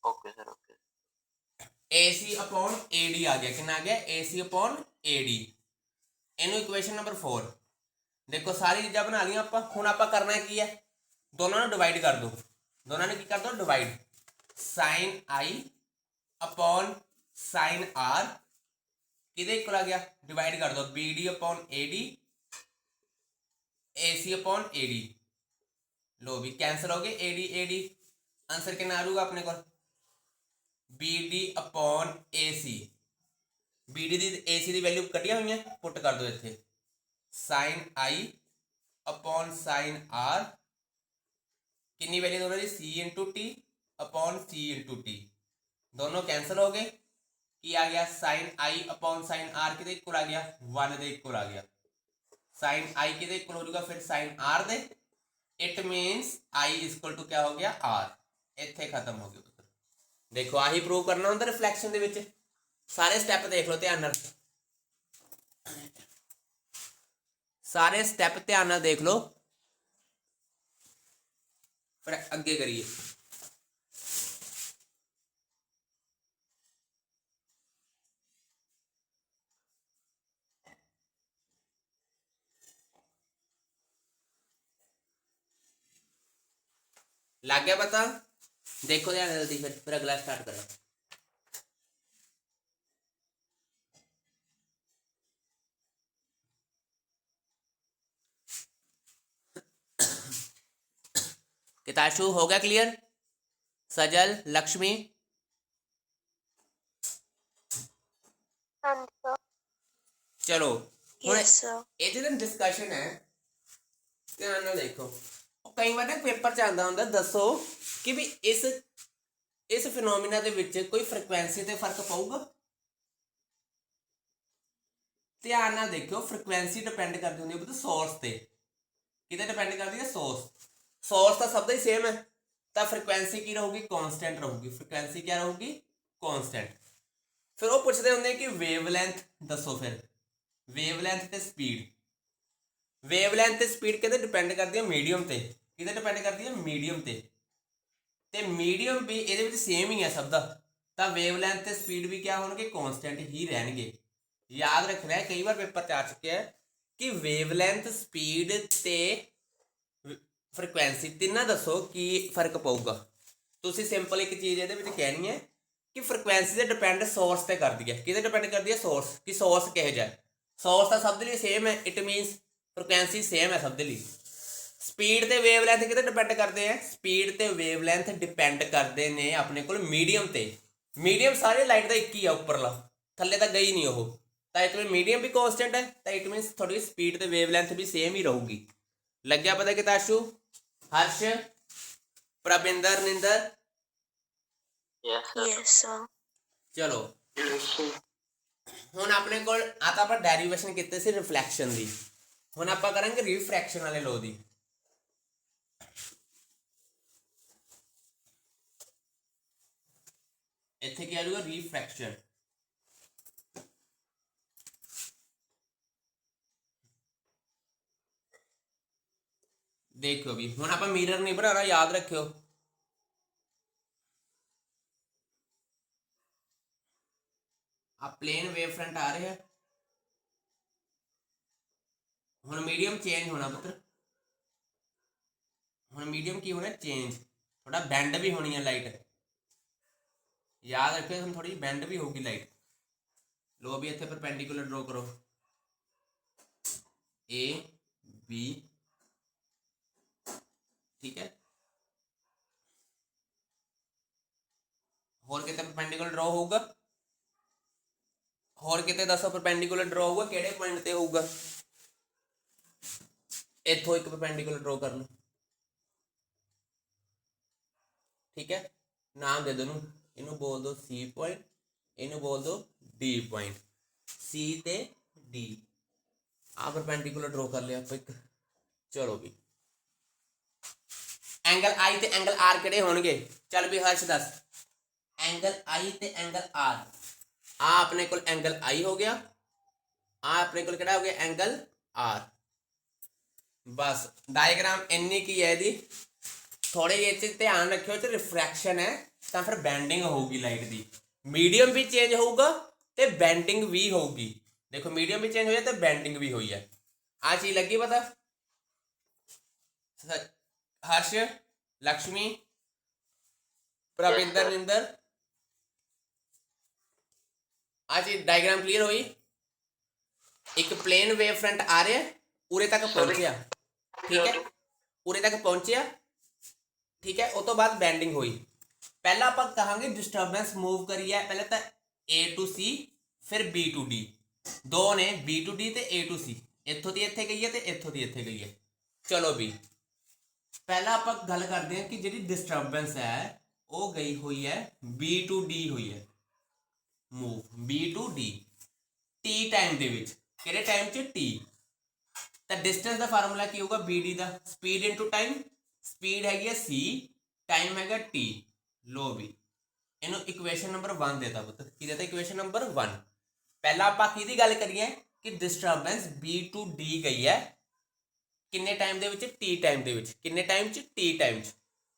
okay sir, okay. AC upon AD आ गया, कितना आ गया, AC अपॉन AD। इनू इक्वेशन नंबर 4। देखो सारी चीज़ा बना लिया आप। हुण आप करना की है, दोनों ने डिवाइड कर दो, दोनों ने की कर दो divide, sine i upon sine r किदे इक्वल आ गया, डिवाइड कर दो, BD upon AD, AC upon AD। लो भी कैंसिल हो गए, AD आंसर कितना आ जाऊगा अपने को, BD अपॉन AC। BD दी AC की वैल्यू कटिया हुई है, पुट कर दो इत्थे, sine i upon sine r, कितनी वैल्यू दोनों की, C into t upon C into t, दोनों कैंसिल हो गए। की आ गया, sine i upon sine r कितने इक्वल आ गया, 1 के इक्वल आ गया। साइन आई कितने इक्वल हो जाएगा फिर साइन आर दे, it means i equal to क्या हो गया आर, इत्थे खत्म हो गया पुत्र। देखो आही प्रूव करना ਹੁੰਦਾ रिफ्लैक्शन ਦੇ ਵਿੱਚ, ਸਾਰੇ ਸਟੈਪ ਦੇਖ ਲਓ ਧਿਆਨ ਨਾਲ, ਸਾਰੇ ਸਟੈਪ ਧਿਆਨ ਨਾਲ ਦੇਖ ਲਓ, ਫਿਰ ਅੱਗੇ ਕਰੀਏ। लग गया पता? देखो ध्यान जल्दी, फिर अगला स्टार्ट करो। किताशु हो गया क्लियर? सजल, लक्ष्मी, चलो ये जो डिस्कशन है ध्यान नाल देखो, कई बार ना पेपर च आंदा हुंदा दसो कि भी इस फिनोमिना दे विच कोई फ्रीक्वेंसी ते फर्क पऊगा। ध्यान नाल देखो, फ्रीक्वेंसी डिपेंड करदी हुंदी है सोर्स ते, किते डिपेंड करदी है सोर्स तो सब दा ही सेम है, तो फ्रीक्वेंसी की रहूगी कांस्टेंट रहूगी, फ्रीक्वेंसी क्या रहूगी कांस्टेंट। फिर वो पूछते होंगे कि वेवलेंथ दसो, फिर वेवलेंथ ते स्पीड, वेवलेंथ ते स्पीड कहते डिपेंड करती है मीडियम ते, किते डिपेंड करती है मीडियम ते मीडियम भी ये सेम ही है सब दा, तो वेवलेंथ ते स्पीड भी क्या होंगे कांस्टेंट ही रहणगे। याद रखना है, कई बार पेपर च आ चुके हैं कि वेवलेंथ स्पीड ते फ्रीक्वेंसी तिना दसो की फर्क पऊगा। तुसी सिंपल एक चीज़ ये कहनी है कि फ्रीक्वेंसी से डिपेंड सोर्स ते करती है, किते डिपेंड करती है सोर्स, कि सोर्स किहो जिहा, सोर्स तो सब दे लिए सेम है, इट मीनस फ्रीक्वेंसी सेम है सब दे लिए। स्पीड ते वेवलेंथ किते डिपेंड करते हैं, स्पीड ते वेवलेंथ डिपेंड करते हैं अपने को मीडियम ते, मीडियम सारे लाइट का एक ही है उपरला, थले तक गई नहीं वो, तो इट मीन मीडियम भी कांस्टेंट है, तो इट मीनस थोड़ी स्पीड ते वेवलेंथ भी सेम ही रहूगी। लग गया पता किताशु, हर्ष, प्रबिंदर, निंदर? चलो हुण अपने को आता आप डेरिवेशन किते सी रिफ्लैक्शन दी, हुण आपां करांगे रिफ्रैक्शन वाले लॉ दी। इत्थे क्या आएगा रिफ्रैक्शन, देखो भी हुण आपां मिरर नहीं बनाना, याद रखियो। आप प्लेन वेव फ्रंट आ रहे हैं, हुण मीडियम चेंज होना पुत्र, हुण मीडियम की होना चेंज, थोड़ा बेंड भी होनी है लाइट, याद रखियो हम, थोड़ी बेंड भी होगी लाइट। लो भी इत्थे परपेंडिकुलर ड्रॉ करो, ए बी, ठीक है, होर किते परपेंडिकुलर ड्रॉ होगा, होर किते दसो परपेंडिकुलर ड्रॉ होगा किहड़े पॉइंट ते होगा, इत्थों एक परपेंडिकुलर ड्रॉ कर लो, ठीक है, नाम दे दो इनू बोल दो सी पॉइंट, इनू बोल दो डी पॉइंट, सी ते डी, आ परपेंडिकुलर ड्रॉ कर लिया आप एक। चलो भी एंगल आई ते एंगल आर किहड़े होणगे, चल भी हर्ष दस, एंगल आई ते एंगल आर, आ अपने को एंगल आई हो गया, आ अपने को किहड़ा हो गया एंगल आर। बस डायग्राम इन्नी की है दी, थोड़े ये चीज ध्यान रखियो, तो रिफ्रैक्शन है तो फिर बेंडिंग होगी लाइट दी, मीडियम भी चेंज होगा तो बेंडिंग भी होगी। देखो मीडियम भी चेंज हो जाए तो बेंडिंग भी हुई है, आ चीज लगी पता? हर्ष, लक्ष्मी, प्रविंदर, निंदर, आ चीज डायग्राम क्लियर हुई? एक प्लेन वेव फ्रंट आ रहा है, उरे तक पहुंचया, ठीक है, उरे तक पहुंचया, ठीक है, उस तो बाद बेंडिंग हुई। पहला आप कहांगे डिस्टर्बेंस मूव करी है, पहले तो ए टू सी, फिर बी टू डी, दो ने बी टू डी ते ए टू सी, इत्थों दी इत्थे गई है ते इत्थों दी इत्थे गई है। चलो भी पहला आप गल करते हैं कि जी डिस्टर्बेंस है वो गई हुई है बी टू डी हुई है मूव, बी टू डी टी टाइम दे विच, किहड़े टाइम च टी, ਤਾਂ ਡਿਸਟੈਂਸ ਦਾ ਫਾਰਮੂਲਾ ਕੀ ਹੋਊਗਾ BD ਦਾ, ਸਪੀਡ ਇਨਟੂ ਟਾਈਮ, ਸਪੀਡ ਹੈਗੀ ਹੈ c, ਟਾਈਮ ਹੈਗਾ t। ਲੋ ਵੀ ਇਹਨੂੰ ਇਕੁਏਸ਼ਨ ਨੰਬਰ 1 ਦੇਤਾ ਪੁੱਤ, ਕੀ ਦੇਤਾ ਇਕੁਏਸ਼ਨ ਨੰਬਰ 1। ਪਹਿਲਾਂ ਆਪਾਂ ਕਿਹਦੀ ਗੱਲ ਕਰੀਏ ਕਿ ਡਿਸਟਰਬੈਂਸ B to D ਗਈ ਹੈ ਕਿੰਨੇ ਟਾਈਮ ਦੇ ਵਿੱਚ, t ਟਾਈਮ ਦੇ ਵਿੱਚ, ਕਿੰਨੇ ਟਾਈਮ 'ਚ, t ਟਾਈਮ 'ਚ।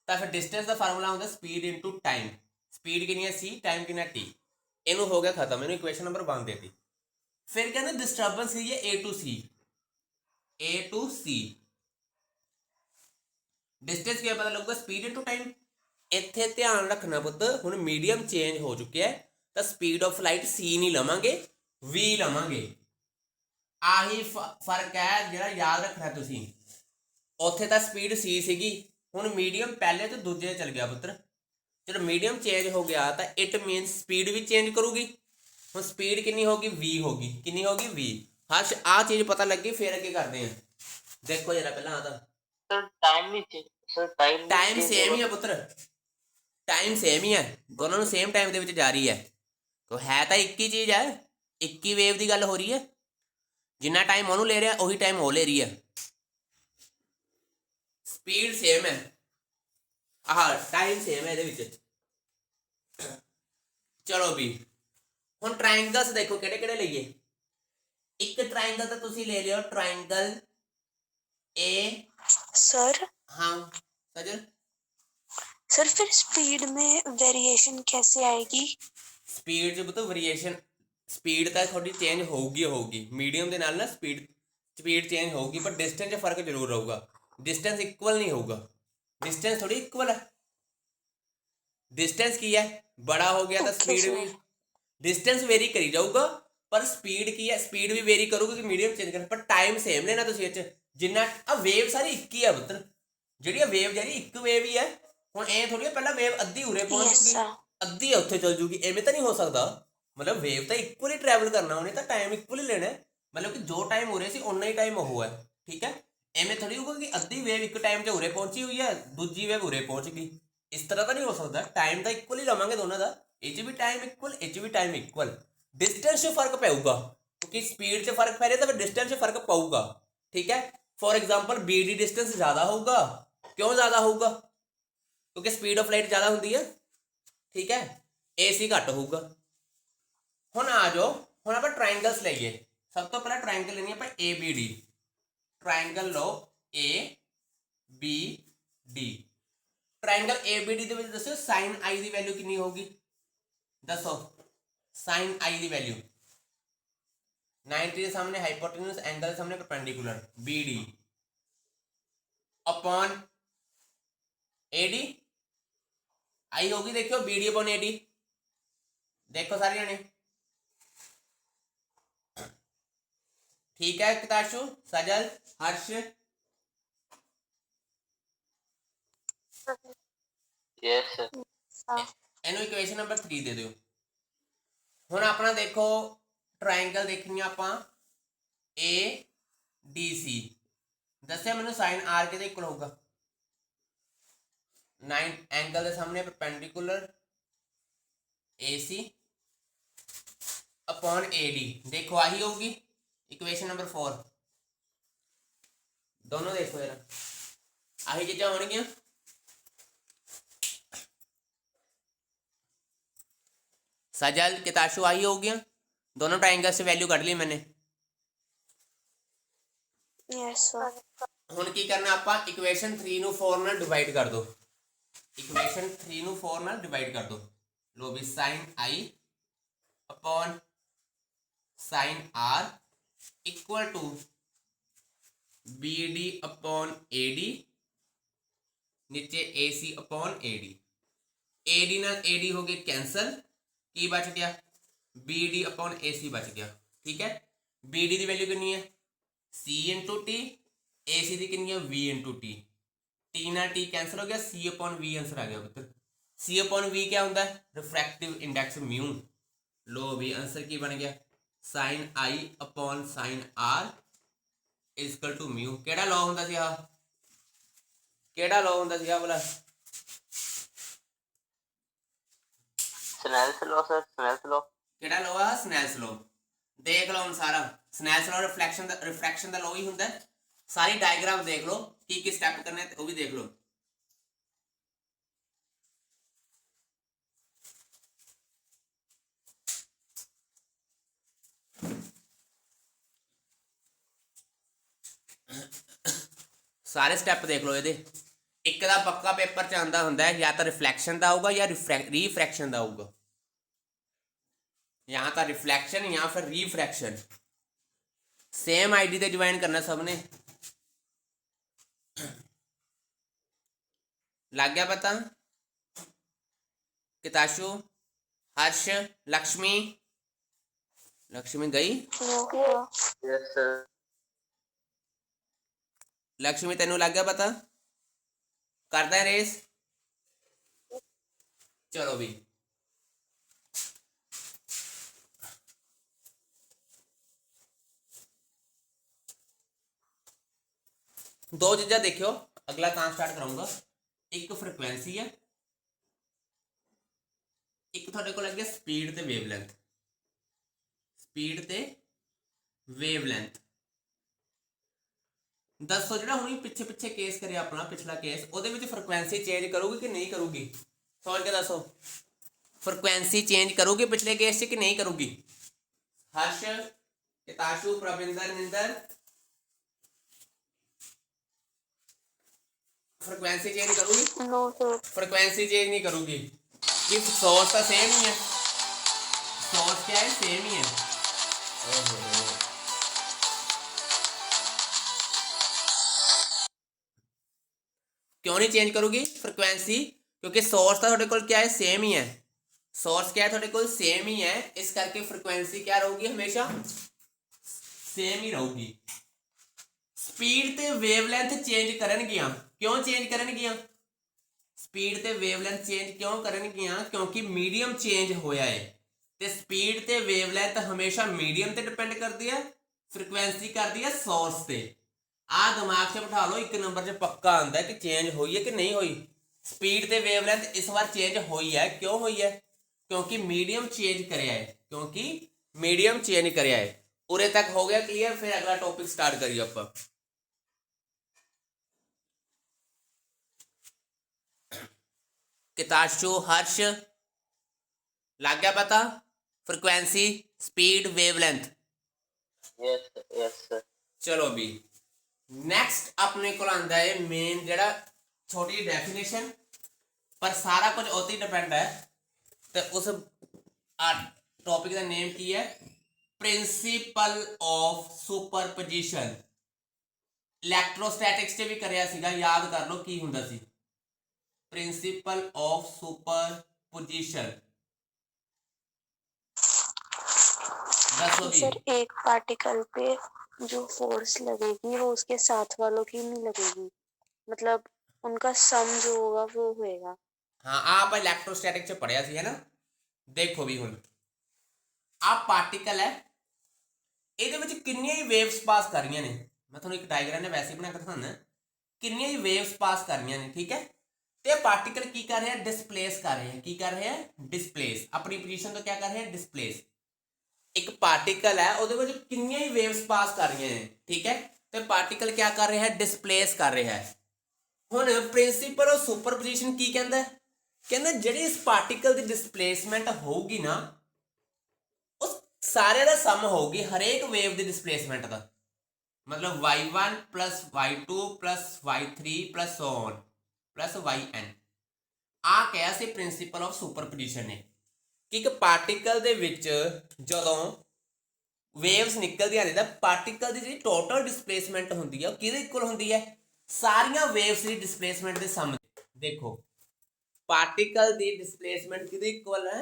ਤਾਂ ਫਿਰ ਡਿਸਟੈਂਸ ਦਾ ਫਾਰਮੂਲਾ ਹੁੰਦਾ ਸਪੀਡ ਇਨਟੂ ਟਾਈਮ, ਸਪੀਡ ਕਿੰਨੀ ਹੈ c, ਟਾਈਮ ਕਿੰਨਾ t। ਇਹਨੂੰ ਹੋ ਗਿਆ ਖਤਮ, ਇਹਨੂੰ ਇਕੁਏਸ਼ਨ ਨੰਬਰ 1 ਦੇਤੀ। ਫਿਰ ਕਹਿੰਦੇ ਡਿਸਟਰਬੈਂਸ ਕੀ ਹੈ A to C, A to C distance ਕੀ ਪਤਾ ਲੱਗੂਗਾ ਸਪੀਡ ਇਨਟੂ ਟਾਈਮ। ਇੱਥੇ ਧਿਆਨ ਰੱਖਣਾ ਪੁੱਤ, ਹੁਣ ਮੀਡੀਅਮ ਚੇਂਜ ਹੋ ਚੁੱਕਿਆ ਹੈ ਤਾਂ ਸਪੀਡ ਆਫ ਲਾਈਟ c ਨਹੀਂ ਲਵਾਂਗੇ, v ਲਵਾਂਗੇ। ਆਹੀ ਫਰਕ ਹੈ ਜਿਹੜਾ ਯਾਦ ਰੱਖਣਾ ਤੁਸੀਂ। ਉੱਥੇ ਤਾਂ ਸਪੀਡ c ਸੀਗੀ, ਹੁਣ ਮੀਡੀਅਮ ਪਹਿਲੇ ਤੋਂ ਦੂਜੇ ਚਲ ਗਿਆ ਪੁੱਤਰ। ਜਦੋਂ ਮੀਡੀਅਮ ਚੇਂਜ ਹੋ ਗਿਆ ਤਾਂ ਇਟ ਮੀਨਸ ਸਪੀਡ ਵੀ ਚੇਂਜ ਕਰੂਗੀ। ਹੁਣ ਸਪੀਡ ਕਿੰਨੀ ਹੋਗੀ, v ਹੋਗੀ, ਕਿੰਨੀ ਹੋਗੀ v। ਹਰਸ਼ ਆਹ ਚੀਜ਼ ਪਤਾ ਲੱਗੀ ਫਿਰ ਅੱਗੇ ਕਰਦੇ ਹਾਂ। ਦੇਖੋ ਜਰਾ ਪਹਿਲਾਂ ਆ ਤਾਂ सर टाइम नहीं change, sir time time same ਹੀ ਹੈ ਪੁੱਤਰ, ਟਾਈਮ ਸੇਮ ਹੀ ਹੈ, ਦੋਨਾਂ ਨੂੰ ਸੇਮ ਟਾਈਮ ਦੇ ਵਿੱਚ ਜਾ ਰਹੀ ਹੈ। ਤੋ ਹੈ ਤਾਂ ਇੱਕ ਹੀ ਚੀਜ਼ ਹੈ, ਇੱਕ ਹੀ ਵੇਵ ਦੀ ਗੱਲ ਹੋ ਰਹੀ ਹੈ। ਜਿੰਨਾ ਟਾਈਮ ਉਹਨੂੰ ਲੈ ਰਿਹਾ ਉਹੀ ਟਾਈਮ ਉਹ ਲੈ ਰਹੀ ਹੈ, ਸਪੀਡ ਸੇਮ ਹੈ, ਆਹ ਟਾਈਮ ਸੇਮ ਹੈ ਇਹਦੇ ਵਿੱਚ। ਚਲੋ ਵੀ ਹੁਣ ਟ੍ਰਾਇੰਗਲਸ ਦੇਖੋ ਕਿਹੜੇ ਕਿਹੜੇ ਲਈਏ। ਇੱਕ ਟ੍ਰਾਇੰਗਲ ਤਾਂ ਤੁਸੀਂ ਲੈ ਲਿਓ, ਟ੍ਰਾਇੰਗਲ A। सर हाँ सजल, सर फिर स्पीड में वेरिएशन कैसे आएगी? ਸਪੀਡ 'ਚ ਬਤੋ ਵੇਰੀਏਸ਼ਨ, ਸਪੀਡ ਤਾਂ ਤੁਹਾਡੀ ਚੇਂਜ ਹੋਊਗੀ ਮੀਡੀਅਮ ਦੇ ਨਾਲ ਨਾ, ਸਪੀਡ ਚੇਂਜ ਹੋਊਗੀ ਪਰ ਡਿਸਟੈਂਸ 'ਚ ਫਰਕ ਜ਼ਰੂਰ ਰਹੂਗਾ। ਡਿਸਟੈਂਸ ਇਕੁਅਲ ਨਹੀਂ ਹੋਊਗਾ, ਡਿਸਟੈਂਸ ਥੋੜੀ ਇਕੁਅਲ ਹੈ। ਡਿਸਟੈਂਸ ਕੀ ਹੈ, ਬੜਾ ਹੋ ਗਿਆ ਤਾਂ ਸਪੀਡ ਵੀ, ਡਿਸਟੈਂਸ ਵੇਰੀ ਕਰੀ ਜਾਊਗਾ ਪਰ ਸਪੀਡ ਕੀ ਹੈ, ਸਪੀਡ ਵੀ ਵੇਰੀ ਕਰੂਗੀ ਕਿ ਮੀਡੀਅਮ ਚੇਂਜ ਕਰ, ਪਰ ਟਾਈਮ ਸੇਮ ਲੈਣਾ ਤੁਸੀਂ ਇਹ 'ਚ। ਜਿੰਨਾ ਆ ਵੇਵ ਸਾਰੀ ਇੱਕ ਹੀ ਹੈ ਪੁੱਤਰ, ਜਿਹੜੀ ਵੇਵ ਜਿਹੜੀ ਇੱਕ ਵੇਵ ਹੀ ਹੈ। ਹੁਣ ਇਹ ਥੋੜੀ ਪਹਿਲਾਂ ਵੇਵ ਅੱਧੀ ਉਰੇ ਪਹੁੰਚ ਜੂਗੀ, ਅੱਧੀ ਉੱਥੇ ਚਲ ਜੂਗੀ, ਐਵੇਂ ਤਾਂ ਨਹੀਂ ਹੋ ਸਕਦਾ। ਮਤਲਬ ਵੇਵ ਤਾਂ ਇਕੁਅਲੀ ਟਰੈਵਲ ਕਰਨਾ, ਉਹਨੇ ਤਾਂ ਟਾਈਮ ਇਕੁਅਲੀ ਲੈਣਾ, ਮਤਲਬ ਕਿ ਜੋ ਟਾਈਮ ਉਰੇ ਸੀ ਉਨਾ ਹੀ ਟਾਈਮ ਉਹ ਹੈ, ਠੀਕ ਹੈ। ਐਵੇਂ ਥੋੜੀ ਹੋਊਗਾ ਕਿ ਅੱਧੀ ਵੇਵ ਇੱਕ ਟਾਈਮ 'ਚ ਉਰੇ ਪਹੁੰਚੀ ਹੋਈ ਹੈ, ਦੂਜੀ ਵੇਵ ਉਰੇ ਪਹੁੰਚ ਗਈ, ਇਸ ਤਰ੍ਹਾਂ ਤਾਂ ਨਹੀਂ ਹੋ ਸਕਦਾ। ਟਾਈਮ ਤਾਂ ਇਕੁਅਲੀ ਲਵਾਂਗੇ ਦੋਨਾਂ ਦਾ, ਇਹ 'ਚ ਵੀ ਟਾਈਮ ਇਕੁਅਲ, ਇਹ 'ਚ ਵੀ ਟਾਈਮ ਇਕੁਅਲ। ਡਿਸਟੈਂਸ 'ਚ ਫਰਕ ਪਊਗਾ ਕਿਉਂਕਿ ਸਪੀਡ 'ਚ ਫਰਕ ਪੈ ਰਿਹਾ ਤਾਂ ਫਿਰ ਡਿਸਟੈਂਸ 'ਚ ਫਰਕ ਪਊਗਾ, ਠੀਕ ਹੈ। For example B the distance ਜ਼ਿਆਦਾ ਹੋਊਗਾ, ਕਿਉਂ ਜ਼ਿਆਦਾ ਹੋਊਗਾ, ਕਿਉਂਕਿ ਸਪੀਡ ਆਫ ਲਾਈਟ ਜ਼ਿਆਦਾ ਹੁੰਦੀ ਹੈ, ਠੀਕ ਹੈ। AC ਘੱਟ ਹੋਊਗਾ। ਹੁਣ ਆ ਜਾਓ, ਹੁਣ ਆਪਾਂ ਟ੍ਰਾਇੰਗਲਸ ਲਈਏ। ਸਭ ਤੋਂ ਪਹਿਲਾਂ ਟ੍ਰਾਇੰਗਲ ਲੈਣੀ ਆਪਾਂ ABD, ਟ੍ਰਾਇੰਗਲ ਲਓ ABD। ਟ੍ਰਾਇੰਗਲ ABD ਦੇ ਵਿੱਚ ਦੱਸੋ ਸਾਈਨ I ਦੀ ਵੈਲਿਊ ਕਿੰਨੀ ਹੋਊਗੀ, ਦੱਸੋ ਸਾਈਨ I ਦੀ ਵੈਲਿਊ। 90 ਦੇ ਸਾਹਮਣੇ ਹਾਈਪੋਟੇਨਸ, ਐਂਗਲ ਦੇ ਸਾਹਮਣੇ ਪਰਪੈਂਡੀਕੂਲਰ, BD अपॉन AD आई होगी। देखो BD अपॉन AD, देखो सारे जने, ठीक है। किताशु, सजल, हर्ष, यस सर। ਇਹਨੂੰ ਇਕੁਏਸ਼ਨ ਨੰਬਰ 3 ਦੇ ਦਿਓ। ਹੁਣ ਆਪਣਾ ਦੇਖੋ ਟ੍ਰਾਇੰਗਲ ਦੇਖਣੀ ਆਪਾਂ ADC, ਦੱਸਿਆ ਮੈਨੂੰ ਸਾਈਨ R ਕਿਹਦੇ ਇਕੁਅਲ ਹੋਊਗਾ, 9 एंगल के सामने परपेंडिकुलर AC अपॉन AD, देखो आही होगी इक्वेशन नंबर 4। दोनों देखो यार आही चीज़ां होणगियां। सजल किताशु आही हो गया, दोनों ट्राइंगल से वैल्यू कट ली मैंने। Yes sir. हुण की करना आपां इक्वेशन 3 ਨੂੰ 4 ਨਾਲ डिवाइड कर दो, इक्वेशन 3 ਨੂੰ 4 ਨਾਲ डिवाइड कर दो। लो भी sine I upon sine R equal to BD upon AD, नीचे AC अपॉन AD। AD ਨਾਲ AD हो गए कैंसल, की बच गया BD अपॉन AC बच गया, ठीक है। BD की वैल्यू कितनी है C इंटू टी, AC की कितनी है V इंटू टी, टी ना टी कैंसिल हो गया, C अपॉन V आंसर आ गया पुत्र। C अपॉन V क्या होता है, रिफ्रैक्टिव इंडेक्स म्यू। लो भी आंसर की बन गया sine I upon sine R equal to mu. केड़ा लॉ होंदा सी, आ केड़ा लॉ होंदा सी, आ बोला Snell's law sir, Snell's law. केड़ा लॉ आ, स्नेल्स लॉ। देख लो हम सारा स्नेल्स लॉ रिफ्रैक्शन दा लॉ ही हुंदा है। सारी डायग्राम देख लो की स्टेप करने वो भी देख लो। सारे स्टेप देख लो ये। एक दा पक्का पेपर च आंदा हुंदा है या तो रिफ्लैक्शन का आऊगा या रीफ्रैक्शन का आऊगा, या तो रिफ्लैक्शन या फिर रीफ्रैक्शन। सेम आईडी ते ज्वाइन करना सब ने। लग गया पता? किताशु, हर्ष, लक्ष्मी, लक्ष्मी गई? Yes sir. लक्ष्मी तेनू लग गया पता? करदा है रेस? चलो भी दो चीज़ा देखियो, अगला काम स्टार्ट कराऊंगा। एक फ्रिक्वेंसी है, एक थोड़े को लग गया स्पीड ते वेवलेंथ। स्पीड ते वेवलेंथ दसो जो हुई पिछे पिछे केस करे अपना पिछला केस वो फ्रिक्वेंसी चेंज करूगी कि नहीं करूगी? सोच के दसो फ्रिक्वेंसी चेंज करूगी पिछले केस से कि नहीं करूगी? हर्ष, हिताशु, प्रविंदर, निंदर, फ्रिक्वेंसी चेंज करूगी? No sir. फ्रिक्वेंसी चेंज नहीं करूगी कि सोर्स तो सेम ही है। सोर्स क्या है? सेम ही है। क्यों नहीं चेंज करूगी फ्रिक्वेंसी? क्योंकि सोर्स तो थोड़े को क्या है? सेम ही है। सोर्स क्या है? थोड़े को सेम ही है, इस करके फ्रिक्वेंसी क्या रहूगी? हमेशा सेम ही रहूगी। स्पीड ते वेवलेंथ चेंज करनगियां, क्यों चेंज करनगियां? स्पीड ते वेवलेंथ चेंज क्यों करनगियां? क्योंकि मीडियम चेंज होया है ते स्पीड ते वेवलेंथ हमेशा मीडियम ते डिपेंड करती है, फ्रिक्वेंसी करती है सोर्स ते। आ दिमाग से बिठा लो, एक नंबर से पक्का आंदा है कि चेंज हुई है कि नहीं हुई। स्पीड ते वेवलेंथ इस बार चेंज हुई है, क्यों हुई है? क्योंकि मीडियम चेंज करया है, क्योंकि मीडियम चेंज करया है। उरे तक हो गया क्लियर? फिर अगला टॉपिक स्टार्ट करिए आप। किताशु, हर्ष, लग गया पता? Frequency, speed, wavelength. Yes yes sir. चलो भी नैक्सट अपने को आंदा है मेन जड़ा छोटी डेफिनेशन, पर सारा कुछ उते डिपेंड है। तो उस टॉपिक का नेम की है? Principle of superposition. इलेक्ट्रोस्टैटिक्स च भी करया सीगा, याद कर लो की हुंदा सी। प्रिंसिपल ऑफ सुपरपोजिशन दसो भी। सर एक पार्टिकल पे जो फोर्स लगेगी वो उसके साथ वालों की नहीं लगेगी, मतलब उनका सम जो होगा वो होएगा। हाँ आप इलेक्ट्रोस्टैटिक च पढ़िया सी है ना। देखो भी हुण आप पार्टिकल है, ਇਹਦੇ ਵਿੱਚ ਕਿੰਨੀਆਂ ਹੀ ਵੇਵਸ ਪਾਸ ਕਰ ਰਹੀਆਂ ਨੇ। ਮੈਂ ਤੁਹਾਨੂੰ ਇੱਕ ਡਾਇਗਰਾਮ ਨੇ ਵੈਸੇ ਬਣਾ ਕੇ ਦਿਖਾਉਣਾ, ਕਿੰਨੀਆਂ ਹੀ ਵੇਵਸ ਪਾਸ ਕਰ ਰਹੀਆਂ ਨੇ, ਠੀਕ ਹੈ। ਤੇ ਪਾਰਟੀਕਲ ਕੀ ਕਰ ਰਿਹਾ? ਡਿਸਪਲੇਸ ਕਰ ਰਿਹਾ। ਕੀ ਕਰ ਰਿਹਾ? ਡਿਸਪਲੇਸ, ਆਪਣੀ ਪੋਜੀਸ਼ਨ ਤੋਂ ਕੀ ਕਰ ਰਿਹਾ? ਡਿਸਪਲੇਸ। ਇੱਕ ਪਾਰਟੀਕਲ ਹੈ ਉਹਦੇ ਵਿੱਚ ਕਿੰਨੀਆਂ ਹੀ ਵੇਵਸ ਪਾਸ ਕਰ ਰਹੀਆਂ ਨੇ, ਠੀਕ ਹੈ। ਤੇ ਪਾਰਟੀਕਲ ਕੀ ਕਰ ਰਿਹਾ ਹੈ? ਡਿਸਪਲੇਸ ਕਰ ਰਿਹਾ ਹੈ। ਹੁਣ ਪ੍ਰਿੰਸੀਪਲ ਆਫ ਸੁਪਰਪੋਜੀਸ਼ਨ ਕੀ ਕਹਿੰਦਾ? ਕਹਿੰਦਾ ਜਿਹੜੀ ਇਸ ਪਾਰਟੀਕਲ ਦੀ ਡਿਸਪਲੇਸਮੈਂਟ ਹੋਊਗੀ ਨਾ उस सारे का सम होगी हरेक वेव की डिस्प्लेसमेंट का, मतलब y1 plus y2 plus y3 plus on plus yn। आ कहा से प्रिंसिपल ऑफ सुपरपोजिशन ने कि एक पार्टिकल दे विच जदों वेव्स निकलदियां ने, पार्टिकल की जी टोटल डिस्प्लेसमेंट होंदी है किहदे इक्वल होंदी है? सारियां वेव्स की डिस्प्लेसमेंट के सम। देखो पार्टिकल की डिस्प्लेसमेंट किहदे इक्वल है?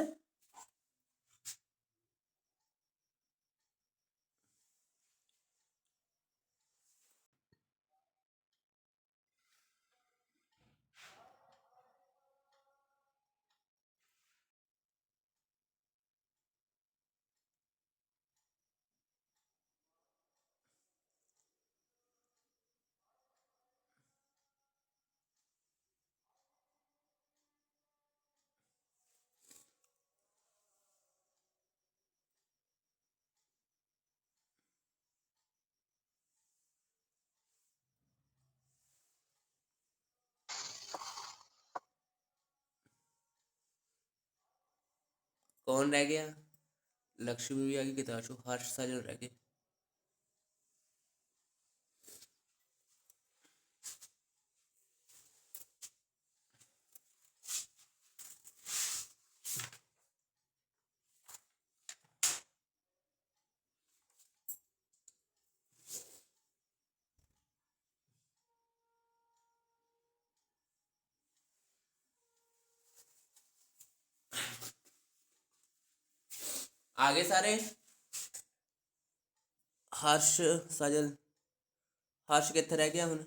कौन रह गया? लक्ष्मी भी आ गई, किताशु, हर्ष, सजल रह गए। आगे सारे हर्ष, सजल, हर्ष कित्थे रह गया हुण?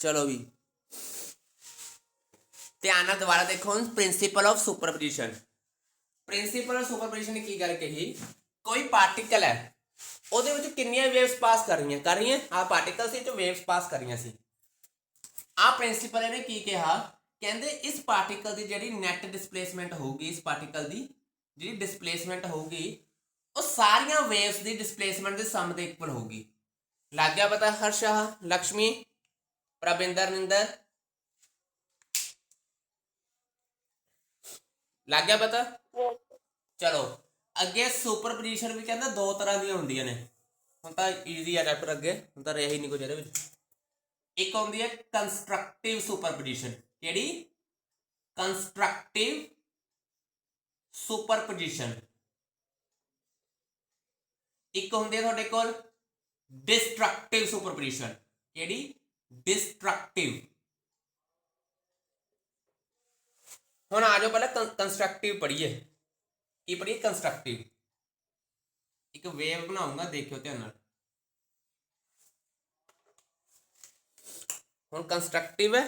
चलो भी ध्यान नाल दोबारा देखो हुण principal of superposition. Principal of superposition ने की गल कही, कोई पार्टिकल है ਉਹਦੇ ਵਿੱਚ ਕਿੰਨੀਆਂ ਵੇਵਸ ਪਾਸ ਕਰ ਰਹੀਆਂ ਆ ਪਾਰਟੀਕਲ ਸੀ ਜੋ ਵੇਵਸ ਪਾਸ ਕਰ ਰਹੀਆਂ ਸੀ। ਆ ਪ੍ਰਿੰਸੀਪਲ ਇਹਨੇ ਕੀ ਕਿਹਾ, ਕਹਿੰਦੇ ਇਸ ਪਾਰਟੀਕਲ ਦੀ ਜਿਹੜੀ ਨੈਟ ਡਿਸਪਲੇਸਮੈਂਟ ਹੋਊਗੀ, ਇਸ ਪਾਰਟੀਕਲ ਦੀ ਜਿਹੜੀ ਡਿਸਪਲੇਸਮੈਂਟ ਹੋਊਗੀ ਉਹ ਸਾਰੀਆਂ ਵੇਵਸ ਦੀ ਡਿਸਪਲੇਸਮੈਂਟ ਦੇ ਸਮ ਦੇ ਇਕੁਅਲ ਹੋਊਗੀ। ਲੱਗ ਗਿਆ ਪਤਾ ਹਰਸ਼ਾ, ਲక్ష్ਮੀ, ਪ੍ਰਵਿੰਦਰ, ਨਿੰਦਰ, ਲੱਗ ਗਿਆ ਪਤਾ? ਚਲੋ ਅੱਗੇ ਸੁਪਰਪੋਜੀਸ਼ਨ ਵੀ ਕਹਿੰਦਾ ਦੋ ਤਰ੍ਹਾਂ ਦੀਆਂ ਹੁੰਦੀਆਂ ਨੇ। ਹੁਣ ਤਾਂ ਈਜ਼ੀ ਆ ਚੈਪਟਰ, ਅੱਗੇ ਹੁਣ ਤਾਂ ਰਿਹਾ ਹੀ ਨਹੀਂ ਕੁਝ ਇਹਦੇ ਵਿੱਚ। ਇੱਕ ਹੁੰਦੀ ਹੈ ਕੰਸਟਰਕਟਿਵ ਸੁਪਰਪੋਜੀਸ਼ਨ। ਕਿਹੜੀ? ਕੰਸਟਰਕਟਿਵ ਸੁਪਰਪੋਜੀਸ਼ਨ। ਇੱਕ ਹੁੰਦੀ ਹੈ ਤੁਹਾਡੇ ਕੋਲ डिस्ट्रक्टिव सुपरपोजिशन। केड़ी? डिस्ट्रक्टिव। हुण आ जाओ पहले कंस्ट्रक्टिव पढ़िए। की पढ़िए? कंस्ट्रक्टिव। एक वेव बनाऊंगा, देखियो ध्यान नाल। हुण कंस्ट्रक्टिव है,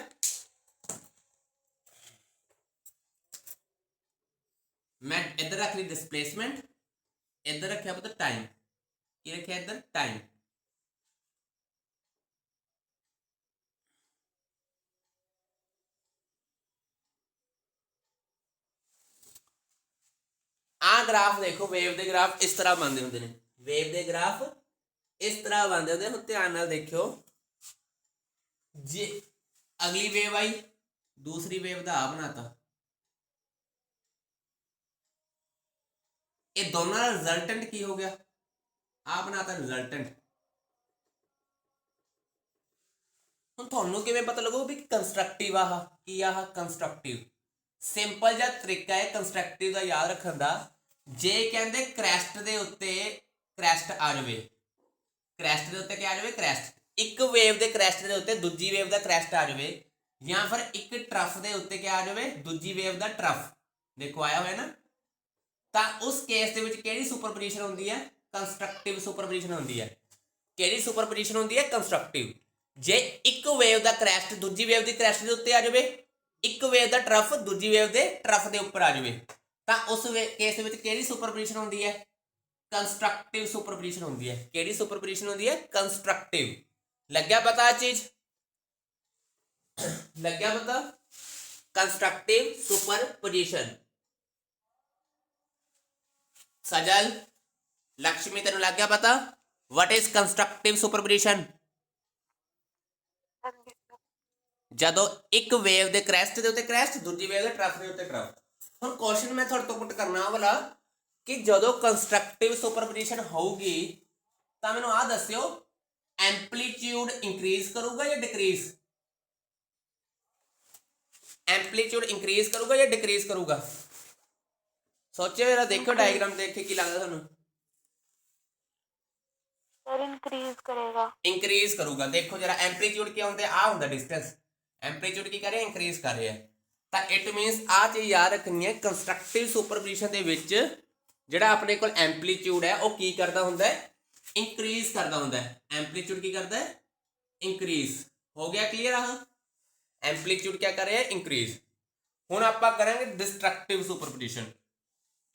मैं इधर रख ली डिस्प्लेसमेंट, इधर रखा पता टाइम। की रखा इधर? टाइम। आ ग्राफ देखो, वेव के ग्राफ इस तरह बनते होंगे ने। वेव के ग्राफ इस तरह बनते होंगे। हम ध्यान नाल देखियो, जे अगली वेव आई, दूसरी वेव का आ बनाता, ये दोनों का रिजल्टेंट की हो गया? आ बनाता रिजल्टेंट। हुण तुहानूं किवें पता लगू भी कंस्ट्रक्टिव आह की? आह कंस्ट्रक्टिव। सिंपल जिहा तरीका है कंस्ट्रक्टिव का याद रखण दा। जे कहंदे क्रैस्ट दे उत्ते क्रैस्ट आ जावे, क्रैस्ट दे उत्ते क्या आ जावे? क्रैस्ट। एक वेव दे क्रैस्ट दे उत्ते दूजी वेव दा क्रैस्ट आ जावे, या फिर एक ट्रफ दे उत्ते क्या आ जावे? दूजी वेव दा ट्रफ। देखो आया होया ना? तां उस केस दे विच किहड़ी सुपरपोजिशन हुंदी है? कंस्ट्रक्टिव सुपरपोजिशन हुंदी है। किहड़ी सुपरपोजिशन हुंदी है? कंस्ट्रक्टिव। जे एक वेव दा क्रैस्ट दूजी वेव दी क्रैस्ट दे उत्ते आ जावे, एक वेव दा ट्रफ दूजी वेव दे ट्रफ दे उपर आ जावे, तां उस केस विच किहड़ी सुपरपोजिशन हुंदी है? कंस्ट्रक्टिव सुपरपोजिशन हुंदी है। किहड़ी सुपरपोजिशन हुंदी है? कंस्ट्रक्टिव। लग्या पता आ चीज? लग्या पता? Constructive superposition. सजल, लक्ष्मी, तेनू लग गया पता? What is constructive superposition? जदों एक वेव दे क्रैस्ट दे उत्ते क्रैस्ट, दूजी वेव दे ट्रफ दे उत्ते ट्रफ। हुण क्वेश्चन मैं तुहाडे तो पुट करना वाला कि जदों कंस्ट्रक्टिव सुपरपोजिशन होगी तां मैनूं आ दस्सिओ, एंपलीट्यूड इंक्रीज करूगा या डिक्रीज? एंपलीट्यूड इंक्रीज करूगा या डिक्रीज करूगा? सोचो जरा, देखो डायग्राम देख के की लगदा तुहानूं? सर इंक्रीज करेगा। इंक्रीज करूगा। देखो जरा, एंपलीट्यूड क्या होंगे? आ होंगे डिस्टेंस। एंपलीट्यूड की कर रहे हैं? इंक्रीज कर रहे हैं। तो इट मीनस आ चीज याद रखनी है, कंस्ट्रक्टिव सुपरपोजिशन के विच जिहड़ा अपने कोल एंपलीट्यूड है वो की करता हुंदा है? इंक्रीज करता हुंदा है। एंपलीट्यूड की करता है? इंक्रीज। हो गया क्लियर? हाँ, एंपलीट्यूड क्या कर रहे हैं? इंक्रीज। हुण आपां करांगे डिस्ट्रक्टिव सुपरपोजिशन।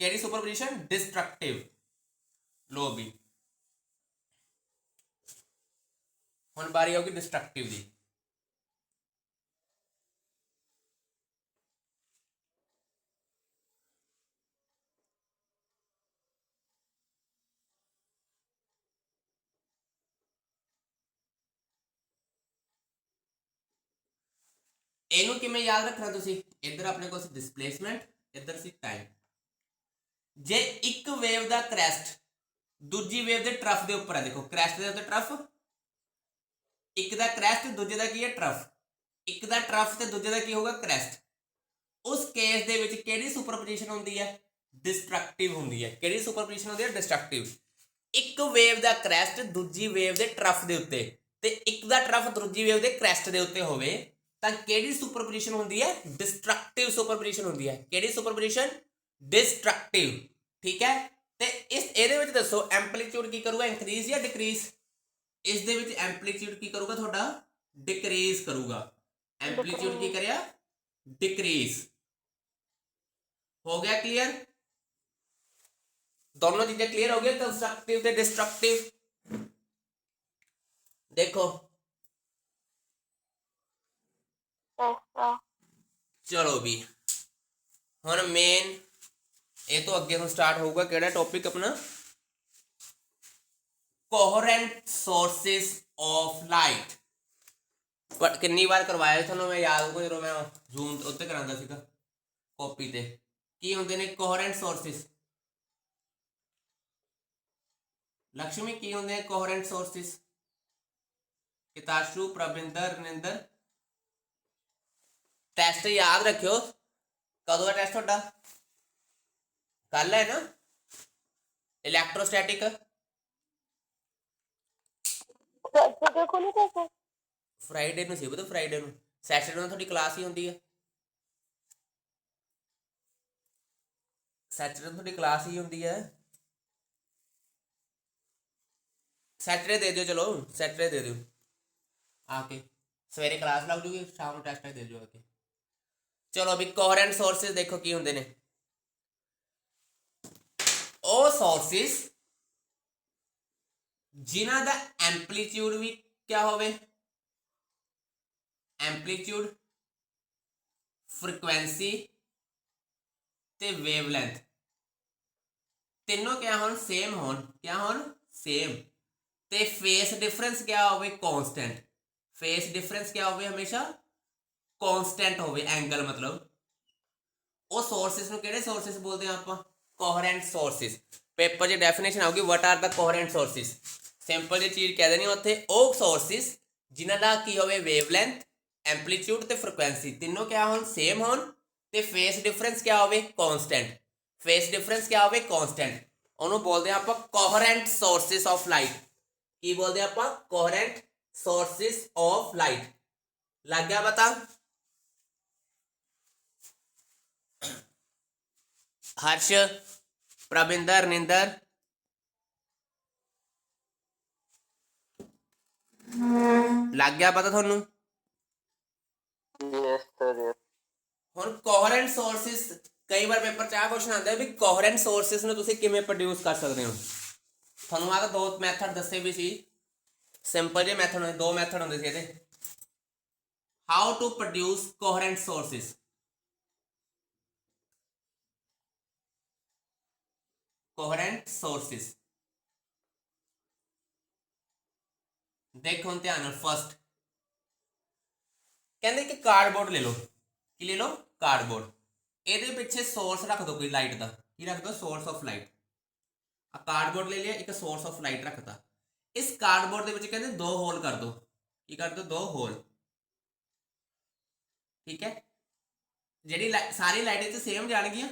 किहड़ी सुपरपोजिशन? डिस्ट्रक्टिव। लो भी हुण बारी होगी डिस्ट्रक्टिव दी। ਇਹਨੂੰ ਕਿਵੇਂ ਯਾਦ ਰੱਖਣਾ ਤੁਸੀਂ, ਇੱਧਰ ਆਪਣੇ ਕੋਲ ਸੀ ਡਿਸਪਲੇਸਮੈਂਟ, ਇੱਧਰ ਸੀ ਟਾਈਮ। ਜੇ ਇੱਕ ਵੇਵ ਦਾ ਕ੍ਰੈਸਟ ਦੂਜੀ ਵੇਵ ਦੇ ਟਰਫ ਦੇ ਉੱਪਰ ਹੈ, ਦੇਖੋ ਕ੍ਰੈਸਟ ਦੇ ਉੱਤੇ ਟਰਫ, ਇੱਕ ਦਾ ਕ੍ਰੈਸਟ ਦੂਜੇ ਦਾ ਕੀ ਹੈ ਟਰਫ, ਇੱਕ ਦਾ ਟਰਫ ਤੇ ਦੂਜੇ ਦਾ ਕੀ ਹੋਊਗਾ ਕ੍ਰੈਸਟ, ਉਸ ਕੇਸ ਦੇ ਵਿੱਚ ਕਿਹੜੀ ਸੁਪਰਪੋਜੀਸ਼ਨ ਹੁੰਦੀ ਹੈ, ਡਿਸਟਰਕਟਿਵ ਹੁੰਦੀ ਹੈ। ਕਿਹੜੀ ਸੁਪਰਪੋਜੀਸ਼ਨ ਹੁੰਦੀ ਹੈ, ਡਿਸਟਰਕਟਿਵ। ਇੱਕ ਵੇਵ ਦਾ ਕ੍ਰੈਸਟ ਦੂਜੀ ਵੇਵ ਦੇ ਟਰਫ ਦੇ ਉੱਤੇ ਤੇ ਇੱਕ ਦਾ ਟਰਫ ਦੂਜੀ ਵੇਵ ਦੇ ਕ੍ਰੈਸਟ ਦੇ ਉੱਤੇ ਹੋਵੇ ਤਾਂ ਕਿਹੜੀ ਸੁਪਰਪੋਜੀਸ਼ਨ ਹੁੰਦੀ ਹੈ, ਡਿਸਟਰਕਟਿਵ ਸੁਪਰਪੋਜੀਸ਼ਨ ਹੁੰਦੀ ਹੈ। ਕਿਹੜੀ ਸੁਪਰਪੋਜੀਸ਼ਨ, ਡਿਸਟਰਕਟਿਵ। ਠੀਕ ਹੈ, ਤੇ ਇਹਦੇ ਵਿੱਚ ਦੱਸੋ ਐਂਪਲੀਟਿਊਡ ਕੀ ਕਰੂਗਾ, ਇੰਕਰੀਜ਼ ਜਾਂ ਡਿਕਰੀਜ਼। ਇਸ ਦੇ ਵਿੱਚ ਐਂਪਲੀਟਿਊਡ ਕੀ ਕਰੂਗਾ ਤੁਹਾਡਾ, ਡਿਕਰੀਜ਼ ਕਰੂਗਾ। ਐਂਪਲੀਟਿਊਡ ਕੀ ਕਰਿਆ, ਡਿਕਰੀਜ਼। ਹੋ ਗਿਆ ਕਲੀਅਰ, दोनों चीजें क्लियर हो गई, कंस्ट्रक्टिव ਤੇ डिस्ट्रक्टिव। देखो चलो भी ਹੁਣ ਮੇਨ ਇਹ ਤੋਂ ਅੱਗੇ ਹੁਣ ਸਟਾਰਟ ਹੋਊਗਾ ਕਿਹੜਾ ਟੌਪਿਕ ਆਪਣਾ, ਕੋਹਰੈਂਟ ਸੋਰਸਸ ਆਫ ਲਾਈਟ। ਪਰ ਕਿੰਨੀ ਵਾਰ ਕਰਵਾਇਆ ਤੁਹਾਨੂੰ ਮੈਂ ਯਾਦ ਹੋਊਗਾ ਜਦੋਂ ਮੈਂ ਜ਼ੂਮ ਉੱਤੇ ਕਰਾਂਦਾ ਸੀਗਾ ਕਾਪੀ ਤੇ। ਕੀ ਹੁੰਦੇ ਨੇ ਕੋਹਰੈਂਟ ਸੋਰਸਸ, ਲక్ష్ਮੀ ਕੀ ਹੁੰਦੇ ਨੇ ਕੋਹਰੈਂਟ ਸੋਰਸਸ, ਕਿਤਾਸ਼ੂ, ਪ੍ਰਵਿੰਦਰ, ਰਨਿੰਦਰ। ਟੈਸਟ ਯਾਦ ਰੱਖਿਓ, ਕਦੋਂ ਦਾ ਟੈਸਟ ਤੁਹਾਡਾ, ਕੱਲ ਹੈ ਨਾ, ਇਲੈਕਟ੍ਰੋਸਟੈਟਿਕ। ਫਰਾਈਡੇ ਨੂੰ ਸੀ ਬਤਾ, ਫਰਾਈਡੇ ਨੂੰ। ਸੈਟਰਡੇ ਨੂੰ ਤੁਹਾਡੀ ਕਲਾਸ ਹੀ ਹੁੰਦੀ ਹੈ, ਸੈਟਰਡੇ ਨੂੰ ਤੁਹਾਡੀ ਕਲਾਸ ਹੀ ਹੁੰਦੀ ਹੈ। ਸੈਟਰਡੇ ਦੇ ਦਿਓ, ਚਲੋ ਸੈਟਰਡੇ ਦੇ ਦਿਓ ਆ ਕੇ, ਸਵੇਰੇ ਕਲਾਸ ਲੱਗ ਜੂਗੀ, ਸ਼ਾਮ ਨੂੰ ਟੈਸਟ ਦੇ ਦਿਓ ਆ ਕੇ। ਚਲੋ ਵੀ ਕੋਹਰੈਂਟ ਸੋਰਸਿਸ ਦੇਖੋ ਕੀ ਹੁੰਦੇ ਨੇ, ਉਹ ਸੋਰਸਿਸ ਜਿਨ੍ਹਾਂ ਦਾ ਐਂਪਲੀਟਿਊਡ ਵੀ ਕਿਆ ਹੋਵੇ, ਐਂਪਲੀਟਿਊਡ, ਫ੍ਰੀਕੁਐਂਸੀ ਤੇ ਵੇਵਲੈਂਥ ਤਿੰਨੋਂ ਕਿਆ ਹੋਣ, ਸੇਮ ਹੋਣ। ਕਿਆ ਹੋਣ, ਸੇਮ। ਤੇ ਫੇਸ ਡਿਫਰੈਂਸ ਕਿਆ ਹੋਵੇ, ਕਾਂਸਟੈਂਟ। ਫੇਸ ਡਿਫਰੈਂਸ ਕਿਆ ਹੋਵੇ, ਹਮੇਸ਼ਾ ਕਾਂਸਟੈਂਟ ਹੋਵੇ, ਐਂਗਲ ਮਤਲਬ। ਉਹ ਸੋਰਸਿਸ ਨੂੰ ਕਿਹੜੇ ਸੋਰਸਿਸ ਬੋਲਦੇ ਆ ਆਪਾਂ, ਕੋਹਰੈਂਟ ਸੋਰਸਿਸ। ਪੇਪਰ 'ਚ ਡੈਫੀਨੇਸ਼ਨ ਆਊਗੀ what are the coherent sources. Simple ਜਿਹੀ ਚੀਜ਼ ਕਹਿ ਦੇਣੀ ਉੱਥੇ, ਉਹ ਸੋਰਸਿਸ ਜਿਨ੍ਹਾਂ ਦਾ ਕੀ ਹੋਵੇ, ਵੇਵਲੈਂਥ, ਐਂਪਲੀਟਿਊਡ ਤੇ ਫ੍ਰੀਕੁਐਂਸੀ ਤਿੰਨੋਂ ਕਿਆ ਹੋਣ, ਸੇਮ ਹੋਣ, ਤੇ ਫੇਸ ਡਿਫਰੈਂਸ ਕਿਆ ਹੋਵੇ, ਕਾਂਸਟੈਂਟ। ਫੇਸ ਡਿਫਰੈਂਸ ਕਿਆ ਹੋਵੇ, ਕਾਂਸਟੈਂਟ। ਉਹਨੂੰ ਬੋਲਦੇ ਆ ਆਪਾਂ ਕੋਹਰੈਂਟ ਸੋਰਸਿਸ ਆਫ ਲਾਈਟ। ਕੀ ਬੋਲਦੇ ਆ ਆਪਾਂ, ਕੋਹਰੈਂਟ ਸੋਰਸਿਸ ਆਫ ਲਾਈਟ। ਲੱਗ ਗਿਆ ਪਤਾ। ਹਰਸ਼, ਪ੍ਰਵਿੰਦਰ, ਨਿੰਦਰ, ਲੱਗ ਗਿਆ ਪਤਾ ਤੁਹਾਨੂੰ। Yes sir yes. ਹੁਣ ਕੋਹਰੈਂਟ ਸੋਰਸਿਸ, ਕਈ ਵਾਰ ਪੇਪਰ 'ਚ ਆਹ ਕੁਐਸਚਨ ਆਉਂਦਾ ਵੀ ਕੋਹਰੈਂਟ ਸੋਰਸਿਸ ਨੂੰ ਤੁਸੀਂ ਕਿਵੇਂ ਪ੍ਰੋਡਿਊਸ ਕਰ ਸਕਦੇ ਹੋ। ਤੁਹਾਨੂੰ ਆਹ ਤਾਂ ਦੋ ਮੈਥਡ ਦੱਸੇ ਵੀ ਸੀ, ਸਿੰਪਲ ਜਿਹੇ ਮੈਥਡ ਹੁੰਦੇ, ਦੋ ਮੈਥਡ ਹੁੰਦੇ ਸੀ ਇਹਦੇ। How to produce coherent sources. Coherent sources ਦੇਖੋ ਹੁਣ ਧਿਆਨ ਨਾਲ। ਫਸਟ ਕਹਿੰਦੇ ਕਿ ਕਾਰਡਬੋਰਡ ਲੈ ਲਓ। ਕੀ ਲੈ ਲਓ, ਕਾਰਡਬੋਰਡ। ਇਹਦੇ ਪਿੱਛੇ ਸੋਰਸ ਰੱਖ ਦਿਓ ਕੋਈ ਲਾਈਟ ਦਾ। ਕੀ ਰੱਖ ਦਿਓ, ਸੋਰਸ ਆਫ ਲਾਈਟ। ਆ ਕਾਰਡਬੋਰਡ ਲੈ ਲਿਆ, ਇੱਕ ਸੋਰਸ ਆਫ ਲਾਈਟ ਰੱਖਤਾ। ਇਸ ਕਾਰਡਬੋਰਡ ਦੇ ਵਿੱਚ ਕਹਿੰਦੇ ਦੋ ਹੋਲ ਕਰ ਦਿਓ। ਕੀ ਕਰ ਦਿਓ, ਦੋ ਹੋਲ। ਠੀਕ ਹੈ, ਜਿਹੜੀ ਸਾਰੀ ਲਾਈਟ ਇੱਥੇ ਸੇਮ ਜਾਣਗੀਆਂ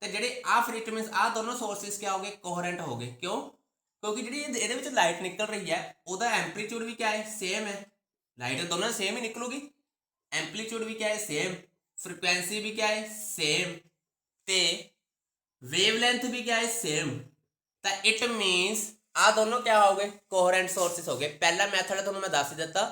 ਤੇ ਜਿਹੜੇ ਆ ਫਿਰ ਇਟ ਮੀਨਸ ਆ ਦੋਨੋਂ ਸੋਰਸਿਸ ਕਿਆ ਹੋ ਗਏ, ਕੋਹਰੈਂਟ ਹੋ ਗਏ। ਕਿਉਂ, ਕਿਉਂਕਿ ਜਿਹੜੀ ਇਹਦੇ ਵਿੱਚ ਲਾਈਟ ਨਿਕਲ ਰਹੀ ਹੈ ਉਹਦਾ ਐਂਪਲੀਟਿਊਡ ਵੀ ਕਿਆ ਹੈ, ਸੇਮ ਹੈ। ਲਾਈਟ ਦੋਨੋਂ ਸੇਮ ਹੀ ਨਿਕਲੂਗੀ। ਐਂਪਲੀਟਿਊਡ ਵੀ ਕਿਆ ਹੈ, ਸੇਮ। फ्रीक्वेंसी भी क्या है, सेम। ते वेवलेंथ भी क्या है, सेम। तो इट मीनस आ दोनों क्या हो गए, कोहेरेंट सोर्सेस हो गए। पहला मैथड तुहानूं मैं दस दिता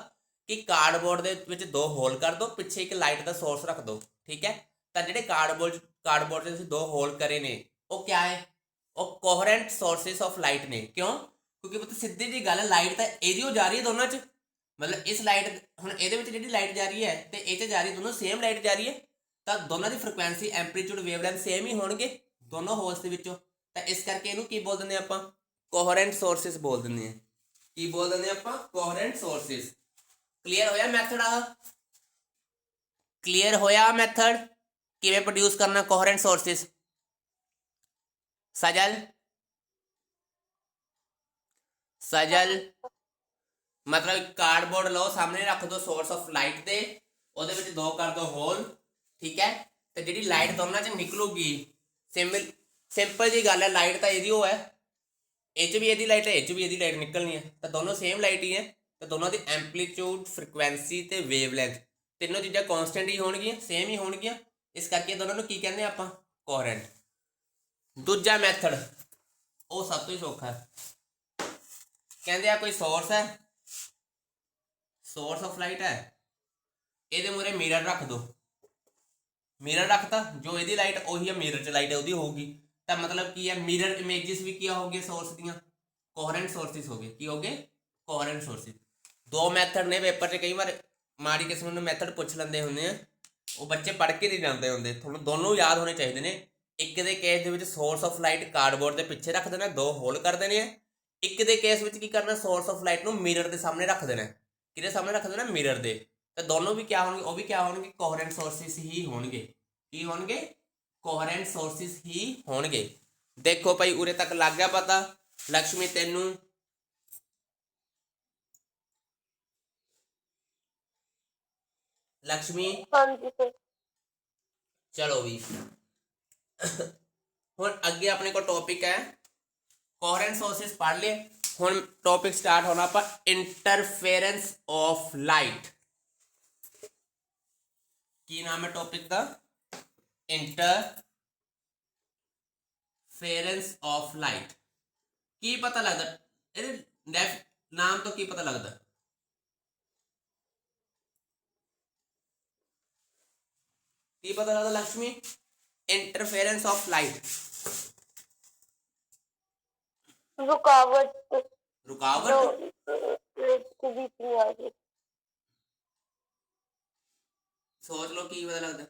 कि कार्डबोर्ड दे विच दो होल कर दो, पिछे एक लाइट का सोर्स रख दो। ठीक है, तो जिहड़े कार्डबोर्ड दे दो होल करे ने वो क्या है, वो कोहेरेंट सोर्सेस ऑफ लाइट ने। क्यों, क्योंकि पता सीधी जी गल है, लाइट तो इहदियों जा रही है दोनों च, मतलब इस लाइट हुण इहदे विच जिहड़ी लाइट जा रही है तो ये जा रही है, दोनों सेम लाइट जा रही है, तो दोनों की फ्रीक्वेंसी एंपलीट्यूड वेवलेंथ सेम ही होणगे दोनों होल्स दे विचों। तो इस करके इहनूं की बोल दिंदे आपां, कोहेरेंट सोर्सेस बोल दिंदे हैं। की बोल दिंदे आपां, कोहेरेंट सोर्सेस। क्लीयर होया मैथड आ। ਕਲੀਅਰ ਹੋਇਆ ਮੈਥਡ ਕਿਵੇਂ ਪ੍ਰੋਡਿਊਸ ਕਰਨਾ ਕੋਹਰੈਂਟ ਸੋਰਸਿਸ? ਸਜਲ ਮਤਲਬ ਕਾਰਡਬੋਰਡ ਲਓ, ਸਾਹਮਣੇ ਰੱਖ ਦਿਓ ਸੋਰਸ ਆਫ ਲਾਈਟ ਦੇ, ਉਹਦੇ ਵਿੱਚ ਦੋ ਕਰ ਦਿਓ ਹੋਲ, ਠੀਕ ਹੈ, ਤੇ ਜਿਹੜੀ ਲਾਈਟ ਦੋਨਾਂ 'ਚ ਨਿਕਲੂਗੀ, ਸਿੰਪਲ ਜੀ ਗੱਲ ਹੈ, ਲਾਈਟ ਤਾਂ ਇਹਦੀ ਉਹ ਹੈ, ਇਹ 'ਚ ਵੀ ਇਹਦੀ ਲਾਈਟ ਹੈ, ਇਹ 'ਚ ਵੀ ਇਹਦੀ ਲਾਈਟ ਨਿਕਲਣੀ ਹੈ, ਤਾਂ ਦੋਨੋਂ ਸੇਮ ਲਾਈਟ ਹੀ ਹੈ, ਤਾਂ ਦੋਨੋਂ ਦੀ ਐਂਪਲੀਟਿਊਡ, ਫ੍ਰੀਕੁਐਂਸੀ ਤੇ ਵੇਵਲੈਂਥ ਤਿੰਨੋਂ ਚੀਜ਼ਾਂ ਕੌਨਸਟੈਂਟ ਹੀ ਹੋਣਗੀਆਂ, ਸੇਮ ਹੀ ਹੋਣਗੀਆਂ, ਇਸ ਕਰਕੇ ਦੋਨਾਂ ਨੂੰ ਕੀ ਕਹਿੰਦੇ ਆਪਾਂ? ਕੋਹਰੈਂਟ। ਦੂਜਾ ਮੈਥਡ ਉਹ ਸਭ ਤੋਂ ਹੀ ਸੌਖਾ ਹੈ, ਕਹਿੰਦੇ ਆ ਕੋਈ ਸੋਰਸ ਹੈ, ਸੋਰਸ ਆਫ ਲਾਈਟ ਹੈ, ਇਹਦੇ ਮੂਹਰੇ ਮਿਰਰ ਰੱਖ ਦੋ, ਮਿਰਰ ਰੱਖਤਾ, ਜੋ ਇਹਦੀ ਲਾਈਟ ਉਹੀ ਹੈ ਮਿਰਰ 'ਚ ਲਾਈਟ ਉਹਦੀ ਹੋਊਗੀ, ਤਾਂ ਮਤਲਬ ਕੀ ਹੈ, ਮਿਰਰ ਇਮੇਜਿਸ ਵੀ ਕੀ ਹੋ ਗਏ ਸੋਰਸ ਦੀਆਂ, ਕੋਹਰੈਂਟ ਸੋਰਸਿਸ ਹੋ ਗਏ, ਕੀ ਹੋ ਗਏ? ਕੋਹਰੈਂਟ ਸੋਰਸਿਸ। ਦੋ ਮੈਥਡ ਨੇ, ਪੇਪਰ 'ਚ ਕਈ ਵਾਰ ਮਾੜੀ ਕਿਸਮ ਨੂੰ ਮੈਥਡ ਪੁੱਛ ਲੈਂਦੇ ਹੁੰਦੇ ਆ, ਉਹ ਬੱਚੇ ਪੜ੍ਹ ਕੇ ਨਹੀਂ ਜਾਂਦੇ ਹੁੰਦੇ, ਤੁਹਾਨੂੰ ਦੋਨੋਂ ਯਾਦ ਹੋਣੇ ਚਾਹੀਦੇ ਨੇ। ਇੱਕ ਦੇ ਕੇਸ ਦੇ ਵਿੱਚ ਸੋਰਸ ਆਫ ਲਾਈਟ ਕਾਰਡਬੋਰਡ ਦੇ ਪਿੱਛੇ ਰੱਖ ਦੇਣਾ, ਦੋ ਹੋਲ ਕਰ ਦੇਣੇ ਆ। ਇੱਕ ਦੇ ਕੇਸ ਵਿੱਚ ਕੀ ਕਰਨਾ, ਸੋਰਸ ਆਫ ਲਾਈਟ ਨੂੰ ਮਿਰਰ ਦੇ ਸਾਹਮਣੇ ਰੱਖ ਦੇਣਾ, ਕਿਹਦੇ ਸਾਹਮਣੇ ਰੱਖ ਦੇਣਾ? ਮਿਰਰ ਦੇ। ਤਾਂ ਦੋਨੋਂ ਵੀ ਕਿਆ ਹੋਣਗੇ? ਉਹ ਵੀ ਕਿਆ ਹੋਣਗੇ? ਕੋਹਰੈਂਟ ਸੋਰਸਿਸ ਹੀ ਹੋਣਗੇ। ਕੀ ਹੋਣਗੇ? ਕੋਹਰੈਂਟ ਸੋਰਸਿਸ ਹੀ ਹੋਣਗੇ। ਦੇਖੋ ਭਾਈ ਉਰੇ ਤੱਕ ਲੱਗ ਗਿਆ ਪਤਾ? ਲక్ష్ਮੀ ਤੈਨੂੰ ਲక్ష్ਮੀ हाँ जी सर। ਚਲੋ ਵੀ ਹੁਣ ਅੱਗੇ ਆਪਣੇ ਕੋਲ ਟੌਪਿਕ ਹੈ ਕੋਹਰੈਂਟ ਸੋਰਸਿਸ ਪੜ੍ਹ ਲਏ। ਹੁਣ ਟੌਪਿਕ ਸਟਾਰਟ ਹੋਣਾ ਆਪਾਂ ਇੰਟਰਫੇਰੈਂਸ ਆਫ ਲਾਈਟ। ਕੀ ਨਾਮ ਹੈ ਟੌਪਿਕ ਦਾ? Interference of light. ਕੀ ਪਤਾ ਲੱਗਦਾ ਇਹਦੇ ਨਾਮ ਤੋਂ? ਕੀ ਪਤਾ ਲੱਗਦਾ? ਕੀ ਪਤਾ ਲੱਗਦਾ ਲక్ష్ਮੀ? Interference of light. रुकावट। रुकावट को भी आ गई। सोच लो की पता लगता?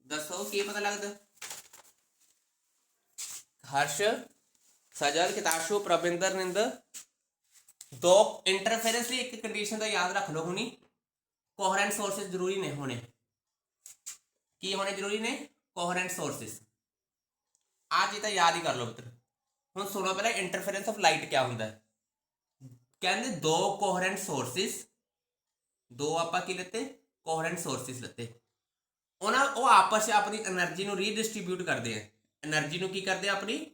दसो की पता लगता? हर्ष, सजल, किताशु, प्रविंदर, निंद। दो इंटरफेरेंस ਲਈ ਇੱਕ ਕੰਡੀਸ਼ਨ ਦਾ ਯਾਦ ਰੱਖ ਲਓ ਹੁਣੀ, ਕੋਹਰੈਂਟ ਸੋਰਸਿਸ ਜ਼ਰੂਰੀ ਨੇ ਹੋਣੇ। ਕੀ ਹੋਣੇ ਜ਼ਰੂਰੀ ਨੇ? ਕੋਹਰੈਂਟ ਸੋਰਸਿਸ। ਆਹ ਚੀਜ਼ ਤਾਂ ਯਾਦ ਹੀ ਕਰ ਲਓ ਮਿੱਤਰ। ਹੁਣ ਸੁਣੋ ਪਹਿਲਾਂ ਇੰਟਰਫੇਰੈਂਸ ਆਫ ਲਾਈਟ ਕਿਆ ਹੁੰਦਾ ਹੈ। ਕਹਿੰਦੇ ਦੋ ਕੋਹਰੈਂਟ ਸੋਰਸਿਸ, ਦੋ ਆਪਾਂ ਕੀ ਲਿੱਤੇ? ਕੋਹਰੈਂਟ ਸੋਰਸਿਸ ਲਿੱਤੇ। ਉਹ ਆਪਸ 'ਚ ਆਪਣੀ એનર્ਜੀ ਨੂੰ ਰੀਡਿਸਟ੍ਰੀਬਿਊਟ ਕਰਦੇ ਆ। એનર્ਜੀ ਨੂੰ ਕੀ ਕਰਦੇ ਆ? ਆਪਣੀ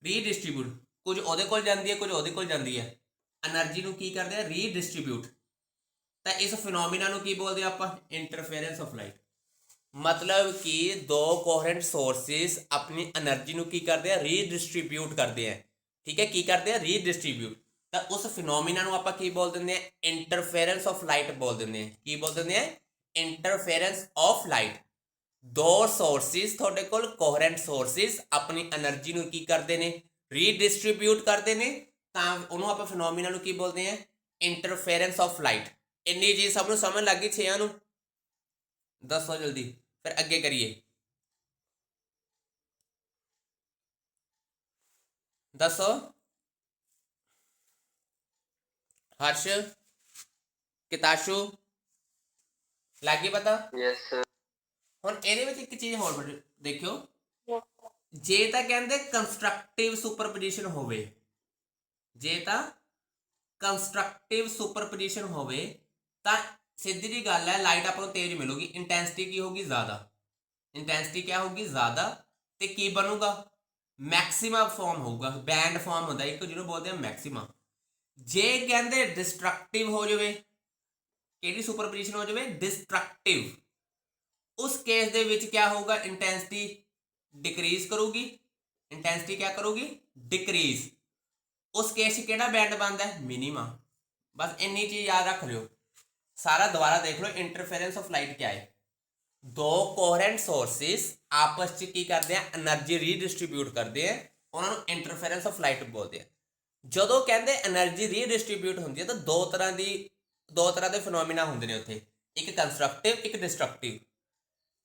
ਰੀਡਿਸਟ੍ਰੀਬਿਊਟ। ਕੁਝ ਉਹਦੇ ਕੋਲ ਜਾਂਦੀ ਹੈ, ਕੁਝ ਉਹਦੇ ਕੋਲ ਜਾਂਦੀ ਹੈ। એનર્ਜੀ ਨੂੰ ਕੀ ਕਰਦੇ ਆ? ਰੀਡਿਸਟ੍ਰੀਬਿਊਟ। ਤਾਂ ਇਸ ਫਿਨੋਮੀਨਾ ਨੂੰ ਕੀ ਬੋਲਦੇ ਆ ਆਪਾਂ? Interference of light. ਮਤਲਬ ਕਿ ਦੋ ਕੋਹਰੈਂਟ ਸੋਰਸਿਸ ਆਪਣੀ એનર્ਜੀ ਨੂੰ ਕੀ ਕਰਦੇ ਆ? ਰੀਡਿਸਟ੍ਰੀਬਿਊਟ ਕਰਦੇ ਆ। ਠੀਕ ਹੈ, ਕੀ ਕਰਦੇ ਆ? ਰੀਡਿਸਟ੍ਰੀਬਿਊਟ। ਤਾਂ ਉਸ ਫਿਨੋਮੀਨਾ ਨੂੰ ਆਪਾਂ ਕੀ ਬੋਲ ਦਿੰਦੇ ਆ? ਇੰਟਰਫੇਰੈਂਸ ਆਫ ਲਾਈਟ ਬੋਲ ਦਿੰਦੇ ਆ। ਕੀ ਬੋਲ ਦਿੰਦੇ ਆ? Interference of light. ਦੋ ਸੋਰਸਿਸ ਤੁਹਾਡੇ ਕੋਲ ਕੋਹਰੈਂਟ ਸੋਰਸਿਸ ਆਪਣੀ એનર્ਜੀ ਨੂੰ ਕੀ ਕਰਦੇ ਨੇ? ਰੀਡਿਸਟ੍ਰੀਬਿਊਟ ਕਰਦੇ ਨੇ, ਤਾਂ ਉਹਨੂੰ ਆਪਾਂ ਫਿਨੋਮੀਨਾ ਨੂੰ ਕੀ ਬੋਲਦੇ ਆ? Interference of light. ਇੰਨੀ ਚੀਜ਼ ਸਭ ਨੂੰ ਸਮਝ ਲੱਗ ਗਈ ਛੇਆਂ ਨੂੰ? ਦੱਸੋ ਜਲਦੀ, ਫਿਰ ਅੱਗੇ ਕਰੀਏ। ਦੱਸੋ ਹਰਸ਼, ਕਿਤਾਸ਼ੂ, ਲੱਗ ਗਈ ਪਤਾ? Yes sir. ਹੁਣ ਇਹਦੇ ਵਿੱਚ ਇੱਕ ਚੀਜ਼ ਹੋਰ ਦੇਖਿਓ, ਜੇ ਤਾਂ ਕਹਿੰਦੇ ਕੰਸਟਰਕਟਿਵ ਸੁਪਰਪੋਜੀਸ਼ਨ ਹੋਵੇ, ਜੇ ਤਾਂ ਕੰਸਟਰਕਟਿਵ ਸੁਪਰਪੋਜੀਸ਼ਨ ਹੋਵੇ ਤਾਂ ਸਿੱਧੀ ਜੀ ਗੱਲ ਹੈ, ਲਾਈਟ ਆਪਾਂ ਨੂੰ ਤੇਜ਼ ਮਿਲੂਗੀ, ਇੰਟੈਂਸਿਟੀ ਕੀ ਹੋਊਗੀ? ਜ਼ਿਆਦਾ। ਇੰਟੈਂਸਿਟੀ ਕਿਆ ਹੋਊਗੀ? ਜ਼ਿਆਦਾ। ਤੇ ਕੀ ਬਣੂਗਾ? ਮੈਕਸਿਮਾ ਫਾਰਮ ਹੋਊਗਾ। ਬੈਂਡ ਫਾਰਮ ਹੁੰਦਾ ਇੱਕ, ਜਿਹਨੂੰ ਬੋਲਦੇ ਆ ਮੈਕਸਿਮਾ। ਜੇ ਕਹਿੰਦੇ ਡਿਸਟਰਕਟਿਵ ਹੋ ਜਾਵੇ, ਕਿਹੜੀ ਸੁਪਰਪੋਜੀਸ਼ਨ ਹੋ ਜਾਵੇ? ਡਿਸਟਰਕਟਿਵ। ਉਸ ਕੇਸ ਦੇ ਵਿੱਚ ਕਿਆ ਹੋਊਗਾ? ਇੰਟੈਂਸਿਟੀ ਡਿਕਰੀਜ਼ ਕਰੂਗੀ। ਇੰਟੈਂਸਿਟੀ ਕਿਆ ਕਰੂਗੀ? ਡਿਕਰੀਜ਼। ਉਸ ਕੇਸ 'ਚ ਕਿਹੜਾ ਬੈਂਡ ਬਣਦਾ? ਮਿਨੀਮਾ। ਬਸ ਇੰਨੀ ਚੀਜ਼ ਯਾਦ ਰੱਖ ਲਿਓ। ਸਾਰਾ ਦੁਬਾਰਾ ਦੇਖ ਲਓ। ਇੰਟਰਫੇਰੈਂਸ ਆਫ ਲਾਈਟ ਕਿਆ ਹੈ? ਦੋ ਕੋਹਰੈਂਟ ਸੋਰਸਿਸ ਆਪਸ 'ਚ ਕੀ ਕਰਦੇ ਆ? એનર્ਜੀ ਰੀਡਿਸਟ੍ਰੀਬਿਊਟ ਕਰਦੇ ਆ, ਉਹਨਾਂ ਨੂੰ ਇੰਟਰਫੇਰੈਂਸ ਆਫ ਲਾਈਟ ਬੋਲਦੇ ਆ। ਜਦੋਂ ਕਹਿੰਦੇ એનર્ਜੀ ਰੀਡਿਸਟ੍ਰੀਬਿਊਟ ਹੁੰਦੀ ਹੈ ਤਾਂ ਦੋ ਤਰ੍ਹਾਂ ਦੇ ਫਿਨੋਮੀਨਾ ਹੁੰਦੇ ਨੇ ਉੱਥੇ, ਇੱਕ ਕੰਸਟਰਕਟਿਵ, ਇੱਕ ਡਿਸਟਰਕਟਿਵ।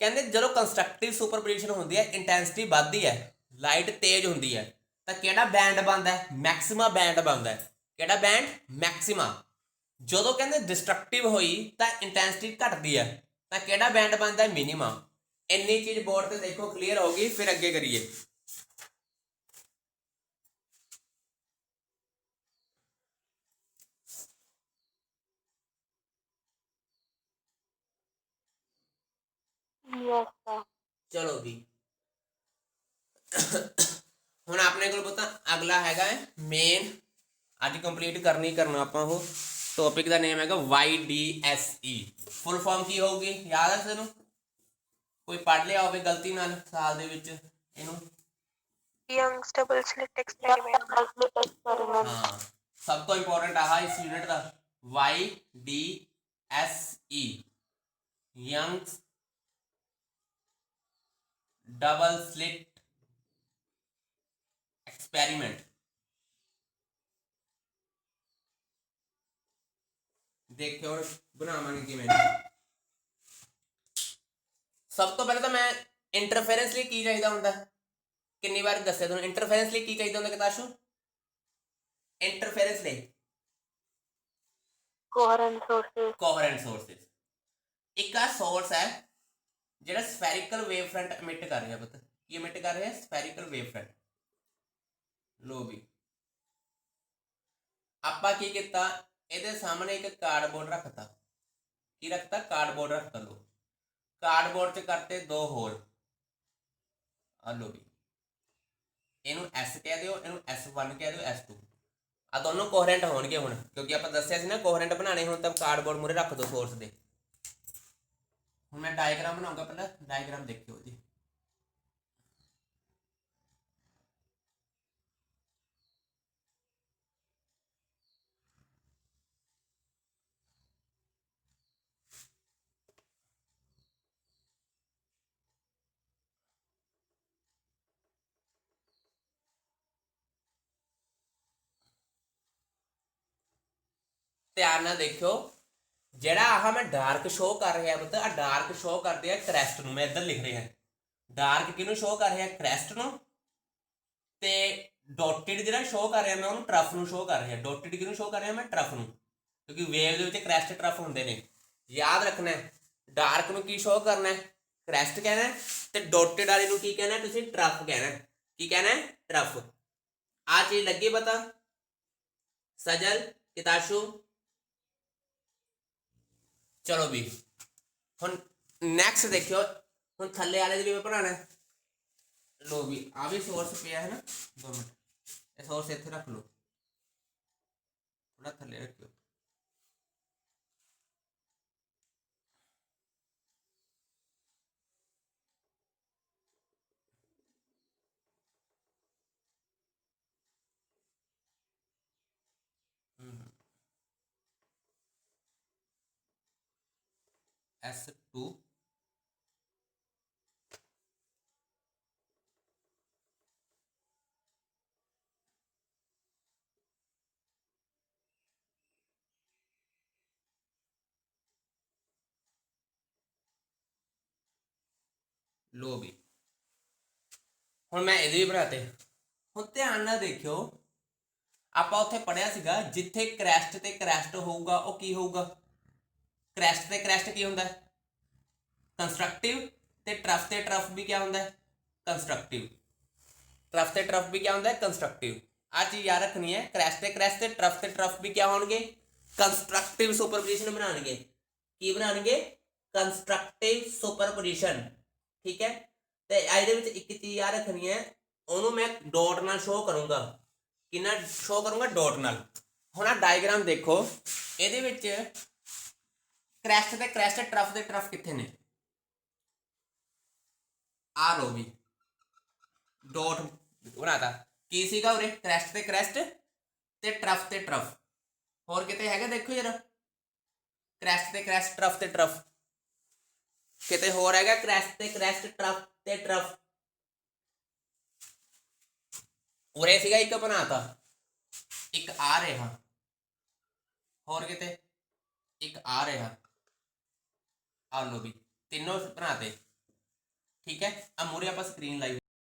ਕਹਿੰਦੇ ਜਦੋਂ ਕੰਸਟਰਕਟਿਵ ਸੁਪਰਪੋਜੀਸ਼ਨ ਹੁੰਦੀ ਹੈ ਇੰਟੈਂਸਿਟੀ ਵੱਧਦੀ ਹੈ, ਲਾਈਟ ਤੇਜ਼ ਹੁੰਦੀ ਹੈ ਤਾਂ ਕਿਹੜਾ ਬੈਂਡ ਬਣਦਾ ਹੈ? ਮੈਕਸਿਮਾ ਬੈਂਡ ਬਣਦਾ ਹੈ। ਕਿਹੜਾ ਬੈਂਡ? ਮੈਕਸਿਮਾ। ਜਦੋਂ ਕਹਿੰਦੇ ਡਿਸਟਰਕਟਿਵ ਹੋਈ ਤਾਂ ਇੰਟੈਂਸਿਟੀ ਘਟਦੀ ਹੈ ਤਾਂ ਕਿਹੜਾ ਬੈਂਡ ਬਣਦਾ ਹੈ? ਮਿਨੀਮਾ। ਇੰਨੀ ਚੀਜ਼ ਬੋਰਡ ਤੇ ਦੇਖੋ ਕਲੀਅਰ ਹੋ ਗਈ। ਫਿਰ ਅੱਗੇ ਕਰੀਏ। Yes sir. ਚਲੋ ਵੀ ਹੁਣ ਆਪਣੇ ਕੋਲ ਪਤਾ ਅਗਲਾ ਹੈਗਾ ਹੈ ਮੇਨ। ਅੱਜ ਕੰਪਲੀਟ ਕਰਨਾ ਆਪਾਂ। ਉਹ ਟੌਪਿਕ ਦਾ ਨੇਮ ਹੈਗਾ YDSE। ਫੁੱਲ ਫਾਰਮ ਕੀ ਹੋਊਗੀ? ਯਾਦ ਹੈ ਤੁਹਾਨੂੰ? ਕੋਈ ਪੜ੍ਹ ਲਿਆ ਹੋਵੇ ਗਲਤੀ ਨਾਲ ਸਾਲ ਦੇ ਵਿੱਚ ਇਹਨੂੰ? Young's double slit experiment. ਹਾਂ, ਸਭ ਤੋਂ ਇੰਪੋਰਟੈਂਟ ਆਹ ਇਸ ਯੂਨਿਟ ਦਾ YDSE, Young's double slit experiment. ਦੇਖਿਓ ਹੁਣ ਬਣਾਵਾਂਗੇ ਕਿਵੇਂ। ਸਭ ਤੋਂ ਪਹਿਲਾਂ ਤਾਂ ਮੈਂ ਇੰਟਰਫੇਰੈਂਸ ਲਈ ਕੀ ਚਾਹੀਦਾ ਹੁੰਦਾ? ਕਿੰਨੀ ਵਾਰ ਦੱਸਿਆ ਤੁਹਾਨੂੰ ਇੰਟਰਫੇਰੈਂਸ ਲਈ ਕੀ ਚਾਹੀਦਾ ਹੁੰਦਾ ਕਿਤਾਸ਼ੂ? ਇੰਟਰਫੇਰੈਂਸ ਲਈ कोहेरेंट सोर्सेस। ਕੋਹਰੈਂਟ ਸੋਰਸਸ। ਇੱਕ ਆ ਸੋਰਸ ਹੈ ਜਿਹੜਾ ਸਫੈਰੀਕਲ ਵੇਵ ਫਰੰਟ ਐਮਿਟ ਕਰ ਰਿਹਾ। ਪਤਾ ਕੀ ਐਮਿਟ ਕਰ ਰਿਹਾ? ਸਫੈਰੀਕਲ ਵੇਵ ਫਰੰਟ। ਲੋ ਵੀ ਆਪਾਂ ਕੀ ਕੀਤਾ? ਇਹਦੇ ਸਾਹਮਣੇ ਇੱਕ ਕਾਰਡਬੋਰਡ ਰੱਖਤਾ। ਕੀ ਰੱਖਤਾ? ਕਾਰਡਬੋਰਡ ਰੱਖਤਾ। ਲੋ ਕਾਰਡਬੋਰਡ 'ਚ ਕਰਤੇ ਦੋ ਹੋਲ। ਆ ਲੋ ਵੀ ਇਹਨੂੰ S ਕਹਿ ਦਿਓ, ਇਹਨੂੰ S1 ਕਹਿ ਦਿਓ, S2। ਆ ਦੋਨੋਂ ਕੋਹਰੈਂਟ ਹੋਣਗੇ ਹੁਣ, ਕਿਉਂਕਿ ਆਪਾਂ ਦੱਸਿਆ ਸੀ ਨਾ ਕੋਹਰੈਂਟ ਬਣਾਣੇ ਹੁਣ ਤਾਂ ਕਾਰਡਬੋਰਡ ਮੂਰੇ ਰੱਖ ਦਿਓ ਸੋਰਸ ਦੇ। ਹੁਣ ਮੈਂ ਡਾਇਗਰਾਮ ਬਣਾਉਂਗਾ। ਪਹਿਲਾਂ ਡਾਇਗਰਾਮ ਦੇਖਿਓ ਜੀ। ਧਿਆਨ ਨਾਲ ਦੇਖਿਓ। ਜਿਹੜਾ ਆਹ ਮੈਂ ਡਾਰਕ ਸ਼ੋ ਕਰ ਰਿਹਾ ਪੁੱਤ, ਆ ਡਾਰਕ ਸ਼ੋ ਕਰਦੇ ਆ ਕ੍ਰੈਸਟ ਨੂੰ। ਮੈਂ ਇੱਧਰ ਲਿਖ ਰਿਹਾ ਡਾਰਕ ਕਿਹਨੂੰ ਸ਼ੋ ਕਰ ਰਿਹਾ? ਕ੍ਰੈਸਟ ਨੂੰ। ਤੇ ਡੋਟਡ ਜਿਹੜਾ ਸ਼ੋ ਕਰ ਰਿਹਾ ਮੈਂ ਉਹਨੂੰ ਟਰਫ ਨੂੰ ਸ਼ੋ ਕਰ ਰਿਹਾ। ਡੋਟਡ ਕਿਹਨੂੰ ਸ਼ੋ ਕਰ ਰਿਹਾ? ਮੈਂ ਟਰਫ ਨੂੰ, ਕਿਉਂਕਿ ਵੇਵ ਦੇ ਵਿੱਚ ਕ੍ਰੈਸਟ ਟਰਫ ਹੁੰਦੇ ਨੇ। ਯਾਦ ਰੱਖਣਾ ਡਾਰਕ ਨੂੰ ਕੀ ਸ਼ੋ ਕਰਨਾ? ਕ੍ਰੈਸਟ ਕਹਿਣਾ। ਤੇ ਡੋਟਡ ਵਾਲੇ ਨੂੰ ਕੀ ਕਹਿਣਾ? ਤੁਸੀਂ ਟਰਫ ਕਹਿਣਾ। ਕੀ ਕਹਿਣਾ? ਟਰਫ। ਆ ਚੀਜ਼ ਲੱਗੀ ਪਤਾ? ਸਜਲ, ਕਿਤਾਸ਼ੂ? ਚਲੋ ਵੀ ਹੁਣ ਨੈਕਸਟ ਦੇਖਿਓ। ਹੁਣ ਥੱਲੇ ਵਾਲੇ ਦੀ ਵੀ ਬਣਾਉਣਾ। ਲੋ ਵੀ ਆ ਵੀ ਸੋਰਸ ਪਿਆ ਹੈ ਨਾ। 2 ਮਿੰਟ, ਇਹ ਸੋਰਸ ਇੱਥੇ ਰੱਖ ਲਓ, ਥੋੜਾ ਥੱਲੇ ਰੱਖਿਓ। S2 ਲੋ ਵੀ ਹੁਣ ਮੈਂ ਇਹਦੇ ਵੀ ਬਣਾਤੇ। ਹੁਣ ਧਿਆਨ ਨਾਲ ਦੇਖਿਓ। ਆਪਾਂ ਉੱਥੇ ਪੜਿਆ ਸੀਗਾ ਜਿੱਥੇ ਕ੍ਰੈਸਟ ਤੇ ਕ੍ਰੈਸਟ ਹੋਊਗਾ ਉਹ ਕੀ ਹੋਊਗਾ? ਕ੍ਰੈਸਟ ਤੇ ਕ੍ਰੈਸਟ ਕੀ ਹੁੰਦਾ? ਕੰਸਟਰਕਟਿਵ। ਤੇ ਟਰਫ ਵੀ ਕੀ ਹੁੰਦਾ? ਕੰਸਟਰਕਟਿਵ। ਟਰਫ ਤੇ ਟਰਫ ਵੀ ਕੀ ਹੁੰਦਾ? ਕੰਸਟਰਕਟਿਵ। ਆ ਚੀਜ਼ ਯਾਦ ਰੱਖਣੀ ਹੈ। ਕ੍ਰੈਸਟ ਤੇ ਟਰਫ ਵੀ ਕੀ ਹੋਣਗੇ? ਕੰਸਟਰਕਟਿਵ ਸੁਪਰਪੋਜੀਸ਼ਨ ਬਣਾਉਣਗੇ। ਕੀ ਬਣਾਉਣਗੇ? ਕੰਸਟਰਕਟਿਵ ਸੁਪਰਪੋਜੀਸ਼ਨ। ਠੀਕ ਹੈ। ਤੇ ਇਹਦੇ ਵਿੱਚ ਇੱਕ ਚੀਜ਼ ਯਾਦ ਰੱਖਣੀ ਹੈ, ਉਹਨੂੰ ਮੈਂ ਡੋਟ ਨਾਲ ਸ਼ੋ ਕਰੂੰਗਾ। ਕਿੰਨਾ ਸ਼ੋ ਕਰੂੰਗਾ? ਡੋਟ ਨਾਲ। ਹੁਣ ਆ ਡਾਇਗਰਾਮ ਦੇਖੋ। ਇਹਦੇ ਵਿੱਚ ਕ੍ਰੈਸਟ ਤੇ ਟਰਫ ਦੇ ਟਰਫ ਕਿੱਥੇ ਨੇ? ਆ ਲੋ ਵੀ ਡੋਟ ਬਣਾਤਾ। ਕੀ ਸੀਗਾ ਉਰੇ? ਕ੍ਰੈਸਟ ਤੇ ਟਰਫ। ਹੋਰ ਕਿਤੇ ਹੈਗਾ? ਦੇਖੋ ਜਰਾ, ਕ੍ਰੈਸਟ ਤੇ ਟਰਫ ਕਿਤੇ ਹੋਰ ਹੈਗਾ? ਕ੍ਰੈਸਟ ਤੇ ਟਰਫ ਉਰੇ ਸੀਗਾ ਇੱਕ ਬਣਾਤਾ। ਇੱਕ ਆ ਰਿਹਾ। ਹੋਰ ਕਿਤੇ? ਇੱਕ ਆ ਰਿਹਾ। ਆ ਲੋ ਵੀ ਤਿੰਨੋਂ ਬਣਾਤੇ। ਠੀਕ ਹੈ। ਆ ਮੂਰੇ ਆਪਾਂ ਸਕਰੀਨ ਲਾਈ